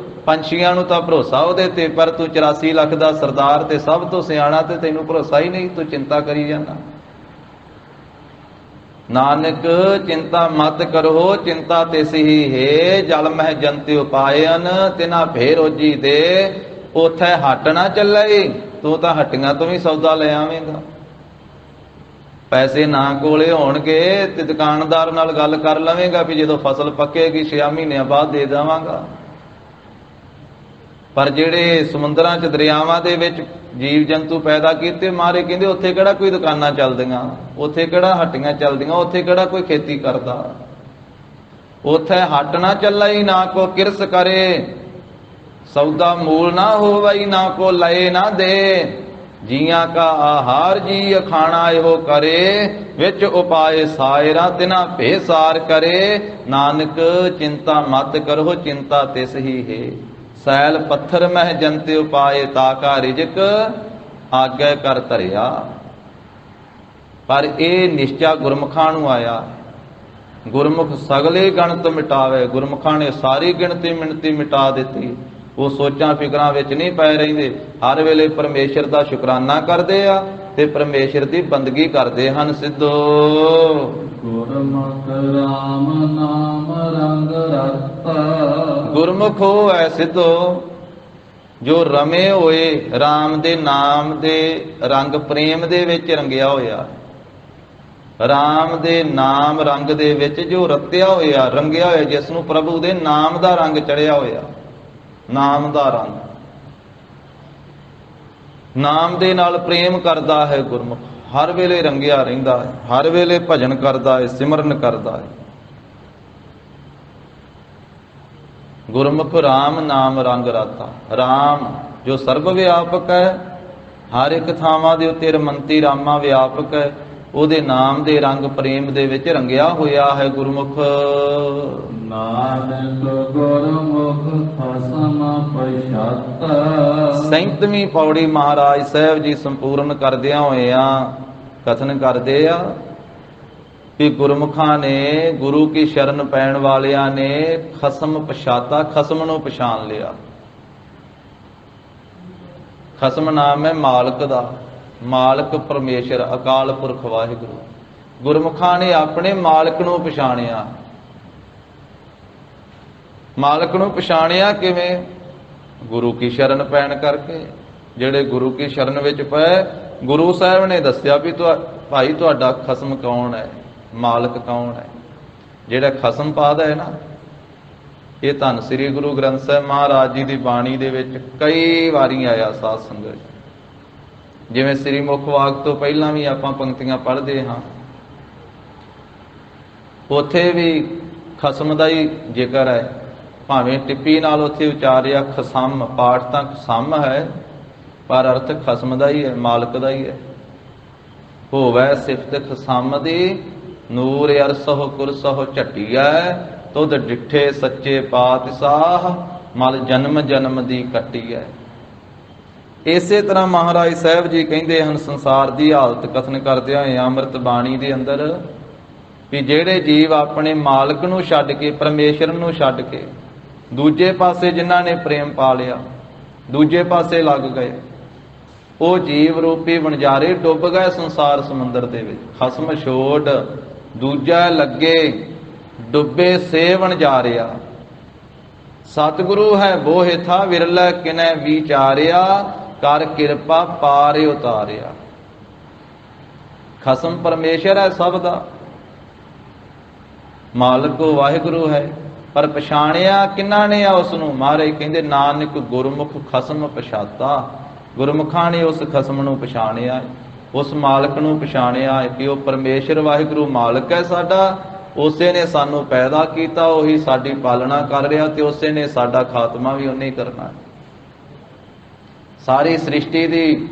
ਪੰਛੀਆਂ ਨੂੰ ਤਾਂ ਭਰੋਸਾ ਉਹਦੇ ਤੇ, ਪਰ ਤੂੰ 84 ਲੱਖ ਦਾ ਸਰਦਾਰ ਤੇ ਸਭ ਤੋਂ ਸਿਆਣਾ, ਤੇ ਤੈਨੂੰ ਭਰੋਸਾ ਹੀ ਨਹੀਂ, ਤੂੰ ਚਿੰਤਾ ਕਰੀ ਜਾਂਦਾ। ਨਾਨਕ ਚਿੰਤਾ ਮਤ ਕਰੋ, ਚਿੰਤਾ ਤਿਸ ਹੀ ਹੈ, ਜਲ ਮਹਿ ਜੰਤੇ ਉਪਾਇਨ ਤਿਨਾ ਭੇ ਰੋਜੀ ਦੇ। ਉਥੇ ਹੱਟ ਨਾ ਚੱਲੇ, ਤੂੰ ਤਾਂ ਹੱਟੀਆਂ ਤੋਂ ਵੀ ਸੌਦਾ ਲੈ ਆਵੇਂਗਾ। ਪੈਸੇ ਨਾ ਕੋਲੇ ਹੋਣਗੇ ਤੇ ਦੁਕਾਨਦਾਰ ਨਾਲ ਗੱਲ ਕਰ ਲਵੇਂਗਾ ਵੀ ਜਦੋਂ ਫਸਲ ਪੱਕੇਗੀ 6 ਮਹੀਨਿਆਂ ਬਾਅਦ ਦੇ ਦੇਵਾਂਗਾ। ਪਰ ਜਿਹੜੇ ਸਮੁੰਦਰਾਂ 'ਚ ਦਰਿਆਵਾਂ ਦੇ ਵਿੱਚ ਜੀਵ ਜੰਤੂ ਪੈਦਾ ਕੀਤੇ ਮਾਰੇ, ਕਹਿੰਦੇ ਉੱਥੇ ਕਿਹੜਾ ਕੋਈ ਦੁਕਾਨਾਂ ਚੱਲਦੀਆਂ, ਉੱਥੇ ਕਿਹੜਾ ਹੱਟੀਆਂ ਚੱਲਦੀਆਂ, ਉੱਥੇ ਕਿਹੜਾ ਕੋਈ ਖੇਤੀ ਕਰਦਾ। ਉੱਥੇ ਹੱਟ ਨਾ ਚੱਲਈ ਨਾ ਕੋ ਕਿਰਸ ਕਰੇ, ਸੌਦਾ ਮੂਲ ਨਾ ਹੋਵਈ ਨਾ ਕੋ ਲਏ ਨਾ ਦੇ। ਜੀਆਂ ਕਾ ਆਹਾਰ ਜੀ ਖਾਣਾ ਇਹੋ ਕਰੇ, ਵਿੱਚ ਉਪਾਏ ਸਾਇਰਾ ਤਿਨਾ ਭੇਸਾਰ ਕਰੇ। ਨਾਨਕ ਚਿੰਤਾ ਮਤ ਕਰੋ ਚਿੰਤਾ ਤਿਸ ਹੀ ਹੈ, ਸੈਲ ਪੱਥਰ ਮਹਿ ਜੰਤੇ ਉਪਾਏ ਤਾਕਾ ਰਿਜਕ ਆਗੇ ਕਰ ਧਰਿਆ। ਪਰ ਇਹ ਨਿਸ਼ਚਾ ਗੁਰਮੁਖਾਂ ਨੂੰ ਆਇਆ। ਗੁਰਮੁਖ ਸਗਲੇ ਗਣਤ ਮਿਟਾਵੇ, ਗੁਰਮੁਖਾਂ ਨੇ ਸਾਰੀ ਗਿਣਤੀ ਮਿਣਤੀ ਮਿਟਾ ਦਿੱਤੀ। ਉਹ ਸੋਚਾਂ ਫਿਕਰਾਂ ਵਿੱਚ ਨਹੀਂ ਪਏ ਰਹਿੰਦੇ, ਹਰ ਵੇਲੇ ਪਰਮੇਸ਼ਰ ਦਾ ਸ਼ੁਕਰਾਨਾ ਕਰਦੇ ਆ ਤੇ ਪਰਮੇਸ਼ਰ ਦੀ ਬੰਦਗੀ ਕਰਦੇ ਹਨ। ਸਿੱਧੋ ਗੁਰਮੁਖ ਰਾਮ ਨਾਮ ਰੰਗ ਰਤਾ, ਗੁਰਮੁਖ ਉਹ ਹੈ ਸਿੱਧੋ ਜੋ ਰਮੇ ਹੋਏ RAM ਦੇ ਨਾਮ ਦੇ ਰੰਗ ਪ੍ਰੇਮ ਦੇ ਵਿੱਚ ਰੰਗਿਆ ਹੋਇਆ। RAM ਦੇ ਨਾਮ ਰੰਗ ਦੇ ਵਿੱਚ ਜੋ ਰਤਿਆ ਹੋਇਆ, ਰੰਗਿਆ ਹੋਇਆ, ਜਿਸ ਨੂੰ ਪ੍ਰਭੂ ਦੇ ਨਾਮ ਦਾ ਰੰਗ ਚੜਿਆ ਹੋਇਆ। ਨਾਮ ਦਾ ਰੰਗ, ਨਾਮ ਦੇ ਨਾਲ ਪ੍ਰੇਮ ਕਰਦਾ ਹੈ ਗੁਰਮੁਖ, ਹਰ ਵੇਲੇ ਰੰਗਿਆ ਰਹਿੰਦਾ ਹੈ, ਹਰ ਵੇਲੇ ਭਜਨ ਕਰਦਾ ਹੈ, ਸਿਮਰਨ ਕਰਦਾ ਹੈ। ਗੁਰਮੁਖ RAM ਨਾਮ ਰੰਗ ਰਾਤਾ। RAM ਜੋ ਸਰਬ ਵਿਆਪਕ ਹੈ, ਹਰ ਇੱਕ ਥਾਵਾਂ ਦੇ ਉੱਤੇ ਰਮੰਤੀ ਰਾਮਾ ਵਿਆਪਕ ਹੈ, ਉਹਦੇ ਨਾਮ ਦੇ ਰੰਗ ਪ੍ਰੇਮ ਦੇ ਵਿੱਚ ਰੰਗਿਆ ਹੋਇਆ ਹੈ ਗੁਰਮੁਖ। ਨਾਨਕ ਗੁਰਮੁਖ ਖਸਮ ਪਛਾਤਾ। 37ਵੀਂ ਪੌੜੀ ਮਹਾਰਾਜ ਸਾਹਿਬ ਜੀ ਸੰਪੂਰਨ ਕਰਦਿਆਂ ਹੋਇਆਂ ਕਥਨ ਕਰਦੇ ਆ ਕਿ ਗੁਰਮੁਖਾਂ ਨੇ, ਗੁਰੂ ਕੀ ਸ਼ਰਨ ਪੈਣ ਵਾਲਿਆਂ ਨੇ ਖਸਮ ਪਛਾਤਾ, ਖਸਮ ਨੂੰ ਪਛਾਣ ਲਿਆ। ਖਸਮ ਨਾਮ ਹੈ ਮਾਲਕ ਦਾ, ਮਾਲਕ ਪਰਮੇਸ਼ਰ ਅਕਾਲ ਪੁਰਖ ਵਾਹਿਗੁਰੂ। ਗੁਰਮੁਖਾਂ ਨੇ ਆਪਣੇ ਮਾਲਕ ਨੂੰ ਪਛਾਣਿਆ। ਮਾਲਕ ਨੂੰ ਪਛਾਣਿਆ ਕਿਵੇਂ? ਗੁਰੂ ਕੀ ਸ਼ਰਨ ਪੈਣ ਕਰਕੇ। ਜਿਹੜੇ ਗੁਰੂ ਕੀ ਸ਼ਰਨ ਵਿੱਚ ਪਏ, ਗੁਰੂ ਸਾਹਿਬ ਨੇ ਦੱਸਿਆ ਵੀ ਭਾਈ ਤੁਹਾਡਾ ਖਸਮ ਕੌਣ ਹੈ, ਮਾਲਕ ਕੌਣ ਹੈ। ਜਿਹੜਾ ਖਸਮ ਪਾਦ ਹੈ ਨਾ, ਇਹ ਧੰਨ ਸ੍ਰੀ ਗੁਰੂ ਗ੍ਰੰਥ ਸਾਹਿਬ ਮਹਾਰਾਜ ਜੀ ਦੀ ਬਾਣੀ ਦੇ ਵਿੱਚ ਕਈ ਵਾਰੀ ਆਇਆ ਸਾਧ ਸੰਗਤ। ਜਿਵੇਂ ਸ੍ਰੀ ਮੁਖ ਵਾਕ ਤੋਂ ਪਹਿਲਾਂ ਵੀ ਆਪਾਂ ਪੰਕਤੀਆਂ ਪੜ੍ਹਦੇ ਹਾਂ, ਉੱਥੇ ਵੀ ਖਸਮ ਦਾ ਹੀ ਜ਼ਿਕਰ ਹੈ। ਭਾਵੇਂ ਟਿੱਪੀ ਨਾਲ ਉੱਥੇ ਉਚਾਰਿਆ ਖਸਮ, ਪਾਠ ਤਾਂ ਖਸਮ ਹੈ ਪਰ ਅਰਥ ਖਸਮ ਦਾ ਹੀ ਹੈ, ਮਾਲਕ ਦਾ ਹੀ ਹੈ। ਹੋਵੈ ਸਿਫਤ ਖਸਮ ਦੀ, ਨੂਰ ਅਰਸਹੁ ਕੁਰਸਹੁ ਝਟੀਐ, ਤੁਧ ਡਿਠੇ ਸੱਚੇ ਪਾਤਸ਼ਾਹ, ਮਲ ਜਨਮ ਜਨਮ ਦੀ ਕੱਟੀ ਹੈ। ਇਸੇ ਤਰ੍ਹਾਂ ਮਹਾਰਾਜ ਸਾਹਿਬ ਜੀ ਕਹਿੰਦੇ ਹਨ, ਸੰਸਾਰ ਦੀ ਹਾਲਤ ਕਥਨ ਕਰਦਿਆਂ ਹੋਏ ਅੰਮ੍ਰਿਤ ਬਾਣੀ ਦੇ ਅੰਦਰ, ਵੀ ਜਿਹੜੇ ਜੀਵ ਆਪਣੇ ਮਾਲਕ ਨੂੰ ਛੱਡ ਕੇ, ਪਰਮੇਸ਼ਰ ਨੂੰ ਛੱਡ ਕੇ ਦੂਜੇ ਪਾਸੇ ਜਿਨ੍ਹਾਂ ਨੇ ਪ੍ਰੇਮ ਪਾ ਲਿਆ, ਦੂਜੇ ਪਾਸੇ ਲੱਗ ਗਏ, ਉਹ ਜੀਵ ਰੂਪੀ ਵਣਜਾਰੇ ਡੁੱਬ ਗਏ ਸੰਸਾਰ ਸਮੁੰਦਰ ਦੇ ਵਿੱਚ। ਖਸਮ ਛੋੜ ਦੂਜਾ ਲੱਗੇ, ਡੁੱਬੇ ਸੇ ਵਣਜਾਰਿਆ। ਸਤਿਗੁਰੂ ਹੈ ਬੋਹਿ ਥਾ, ਵਿਰਲਾ ਕਿਨੈ ਵਿਚਾਰਿਆ, ਕਰ ਕਿਰਪਾ ਪਾਰੇ ਉਤਾਰਿਆ। ਖਸਮ ਪਰਮੇਸ਼ਰ ਹੈ ਸਭ ਦਾ, ਮਾਲਕ ਵਾਹਿਗੁਰੂ ਹੈ, ਪਰ ਪਛਾਣਿਆ ਕਿਹਨਾਂ ਨੇ ਆ ਉਸ ਨੂੰ? ਮਹਾਰਾਜ ਕਹਿੰਦੇ ਨਾਨਕ ਗੁਰਮੁਖ ਖਸਮ ਪਛਾਤਾ। ਗੁਰਮੁਖਾਂ ਨੇ ਉਸ ਖਸਮ ਨੂੰ ਪਛਾਣਿਆ, ਉਸ ਮਾਲਕ ਨੂੰ ਪਛਾਣਿਆ ਕਿ ਉਹ ਪਰਮੇਸ਼ਰ ਵਾਹਿਗੁਰੂ ਮਾਲਕ ਹੈ ਸਾਡਾ। ਉਸੇ ਨੇ ਸਾਨੂੰ ਪੈਦਾ ਕੀਤਾ, ਉਹੀ ਸਾਡੀ ਪਾਲਣਾ ਕਰ ਰਿਹਾ ਤੇ ਉਸੇ ਨੇ ਸਾਡਾ ਖਾਤਮਾ ਵੀ ਉਹਨੇ ਹੀ ਕਰਨਾ। ਸਾਰੀ ਸ੍ਰਿਸ਼ਟੀ ਦੀ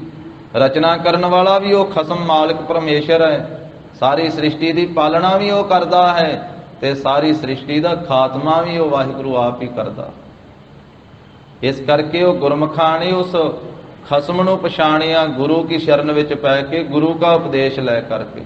ਰਚਨਾ ਕਰਨ ਵਾਲਾ ਵੀ ਉਹ ਖਸਮ ਮਾਲਕ ਪਰਮੇਸ਼ਰ ਹੈ, ਸਾਰੀ ਸ੍ਰਿਸ਼ਟੀ ਦੀ ਪਾਲਣਾ ਵੀ ਉਹ ਕਰਦਾ ਹੈ ਤੇ ਸਾਰੀ ਸ੍ਰਿਸ਼ਟੀ ਦਾ ਖਾਤਮਾ ਵੀ ਉਹ ਵਾਹਿਗੁਰੂ ਆਪ ਹੀ ਕਰਦਾ। ਇਸ ਕਰਕੇ ਉਹ ਗੁਰਮੁਖਾਂ ਨੇ ਉਸ ਖਸਮ ਨੂੰ ਪਛਾਣਿਆ, ਗੁਰੂ ਕੀ ਸ਼ਰਨ ਵਿੱਚ ਪੈ ਕੇ, ਗੁਰੂ ਦਾ ਉਪਦੇਸ਼ ਲੈ ਕਰਕੇ।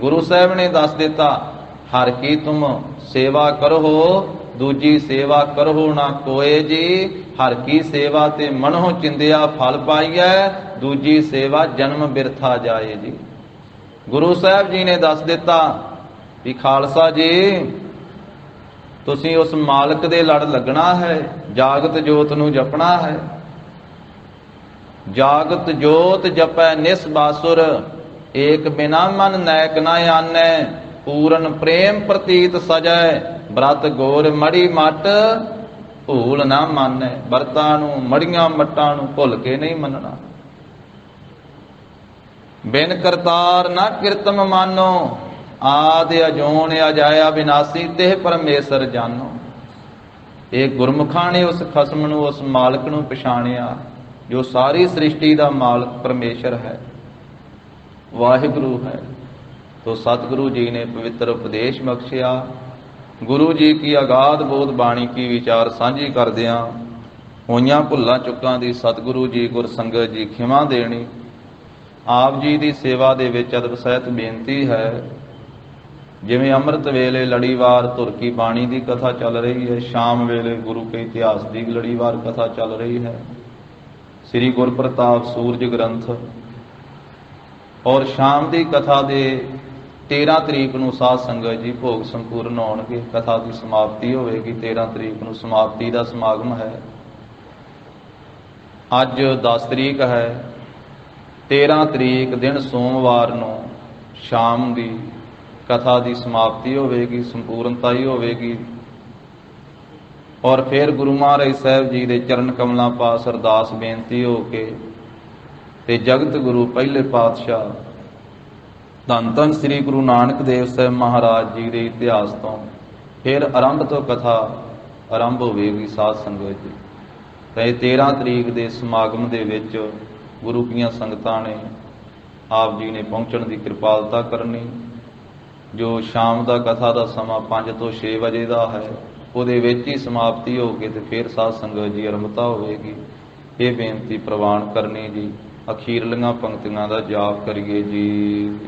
ਗੁਰੂ ਸਾਹਿਬ ਨੇ ਦੱਸ ਦਿੱਤਾ, ਹਰ ਕੀ ਤੁਮ ਸੇਵਾ ਕਰੋ, ਦੂਜੀ ਸੇਵਾ ਕਰੋ ਨਾ ਕੋਏ ਜੀ। ਹਰ ਕੀ ਸੇਵਾ ਤੇ ਮਨਹੁ ਚਿੰਦਿਆ ਫਲ ਪਾਈਐ, ਦੂਜੀ ਸੇਵਾ ਜਨਮ ਬਿਰਥਾ ਜਾਏ ਜੀ। ਗੁਰੂ ਸਾਹਿਬ ਜੀ ਨੇ ਦੱਸ ਦਿੱਤਾ ਵੀ ਖਾਲਸਾ ਜੀ, ਤੁਸੀਂ ਉਸ ਮਾਲਕ ਦੇ ਲੜ ਲੱਗਣਾ ਹੈ, ਜਾਗਤ ਜੋਤ ਨੂੰ ਜਪਣਾ ਹੈ। ਜਾਗਤ ਜੋਤ ਜਪੈ ਨਿਸ ਬਾਸੁਰ, ਏਕ ਬਿਨਾ ਮਨ ਨੈਕ ਨਾ ਆਨੈ, ਪੂਰਨ ਪ੍ਰੇਮ ਪ੍ਰਤੀਤ ਸਜੈ, ਬ੍ਰਤ ਗੋਰ ਮੜੀ ਮਟ ਭੂਲ ਨਾ ਮਾਨੈ। ਬਰਤਾਂ ਨੂੰ ਮੜੀਆਂ ਮੱਟਾਂ ਨੂੰ ਭੁੱਲ ਕੇ ਨਹੀਂ ਮੰਨਣਾ। ਬਿਨ ਕਰਤਾਰ ਨਾ ਕਿਰਤਮ ਮਾਨੋ, ਆਦ ਅਜੋਨ ਅਜਾਇਆ ਵਿਨਾਸੀ, ਤਿਹ ਪਰਮੇਸ਼ਰ ਜਾਨੋ। ਇਹ ਗੁਰਮੁਖਾਂ ਨੇ ਉਸ ਖਸਮ ਨੂੰ, ਉਸ ਮਾਲਕ ਨੂੰ ਪਛਾਣਿਆ ਜੋ ਸਾਰੀ ਸ੍ਰਿਸ਼ਟੀ ਦਾ ਮਾਲਕ ਪਰਮੇਸ਼ਰ ਹੈ, ਵਾਹਿਗੁਰੂ ਹੈ। ਤੋ ਸਤਿਗੁਰੂ ਜੀ ਨੇ ਪਵਿੱਤਰ ਉਪਦੇਸ਼ ਬਖਸ਼ਿਆ। ਗੁਰੂ ਜੀ ਕੀ ਅਗਾਧ ਬੋਧ ਬਾਣੀ ਕੀ ਵਿਚਾਰ ਸਾਂਝੀ ਕਰਦਿਆਂ ਹੋਈਆਂ ਭੁੱਲਾਂ ਚੁੱਕਾਂ ਦੀ ਸਤਿਗੁਰੂ ਜੀ ਗੁਰ ਸੰਗਤ ਜੀ ਖਿਮਾ ਦੇਣੀ। ਆਪ ਜੀ ਦੀ ਸੇਵਾ ਦੇ ਵਿੱਚ ਅਦਬ ਸਹਿਤ ਬੇਨਤੀ ਹੈ, ਜਿਵੇਂ ਅੰਮ੍ਰਿਤ ਵੇਲੇ ਲੜੀਵਾਰ ਧੁਰ ਕੀ ਬਾਣੀ ਦੀ ਕਥਾ ਚੱਲ ਰਹੀ ਹੈ, ਸ਼ਾਮ ਵੇਲੇ ਗੁਰੂ ਕੇ ਇਤਿਹਾਸ ਦੀ ਲੜੀਵਾਰ ਕਥਾ ਚੱਲ ਰਹੀ ਹੈ, ਸ੍ਰੀ ਗੁਰਪ੍ਰਤਾਪ ਸੂਰਜ ਗ੍ਰੰਥ। ਔਰ ਸ਼ਾਮ ਦੀ ਕਥਾ ਦੇ 13 ਤਰੀਕ ਨੂੰ ਸਾਧ ਸੰਗਤ ਜੀ ਭੋਗ ਸੰਪੂਰਨ ਹੋਣਗੇ, ਕਥਾ ਦੀ ਸਮਾਪਤੀ ਹੋਵੇਗੀ। 13 ਤਰੀਕ ਨੂੰ ਸਮਾਪਤੀ ਦਾ ਸਮਾਗਮ ਹੈ। ਅੱਜ 10 ਤਰੀਕ ਹੈ। 13 ਤਰੀਕ ਦਿਨ ਸੋਮਵਾਰ ਨੂੰ ਸ਼ਾਮ ਦੀ ਕਥਾ ਦੀ ਸਮਾਪਤੀ ਹੋਵੇਗੀ, ਸੰਪੂਰਨਤਾ ਹੀ ਹੋਵੇਗੀ। ਔਰ ਫਿਰ ਗੁਰੂ ਮਹਾਰਾਜ ਸਾਹਿਬ ਜੀ ਦੇ ਚਰਨ ਕਮਲਾਂ ਪਾਸ ਅਰਦਾਸ ਬੇਨਤੀ ਹੋ ਕੇ ਤੇ ਜਗਤ ਗੁਰੂ ਪਹਿਲੇ ਪਾਤਸ਼ਾਹ ਧੰਨ ਧੰਨ ਸ੍ਰੀ ਗੁਰੂ ਨਾਨਕ ਦੇਵ ਸਾਹਿਬ ਮਹਾਰਾਜ ਜੀ ਦੇ ਇਤਿਹਾਸ ਤੋਂ ਫਿਰ ਆਰੰਭ ਤੋਂ ਕਥਾ ਆਰੰਭ ਹੋਵੇਗੀ ਸਾਧ ਸੰਗਤ ਜੀ। ਤੇ 13 ਤਰੀਕ ਦੇ ਸਮਾਗਮ ਦੇ ਵਿੱਚ ਗੁਰੂ ਕੀਆਂ ਸੰਗਤਾਂ ਨੇ ਆਪ ਜੀ ਨੇ ਪਹੁੰਚਣ ਦੀ ਕਿਰਪਾਲਤਾ ਕਰਨੀ। ਜੋ ਸ਼ਾਮ ਦਾ ਕਥਾ ਦਾ ਸਮਾਂ 5 ਤੋਂ 6 ਵਜੇ ਦਾ ਹੈ, ਉਹਦੇ ਵਿੱਚ ਹੀ ਸਮਾਪਤੀ ਹੋ ਕੇ ਤੇ ਫਿਰ ਸਾਧ ਸੰਗਤ ਜੀ ਆਰੰਭਤਾ ਹੋਵੇਗੀ। ਇਹ ਬੇਨਤੀ ਪ੍ਰਵਾਨ ਕਰਨੀ ਜੀ। ਅਖੀਰਲੀਆਂ ਪੰਕਤੀਆਂ ਦਾ ਜਾਪ ਕਰੀਏ ਜੀ।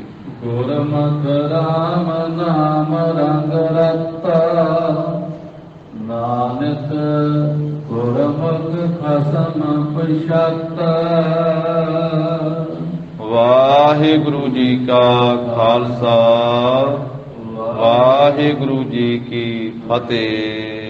ਗੁਰਮੁਖ ਰਾਮ ਨਾਮ ਰੰਗ ਰਤਾ, ਨਾਨਕ ਗੁਰਮੁਖ ਖਸਮ ਪਛਾਤਾ। ਵਾਹਿਗੁਰੂ ਜੀ ਕਾ ਖਾਲਸਾ, ਵਾਹਿਗੁਰੂ ਜੀ ਕੀ ਫਤਿਹ।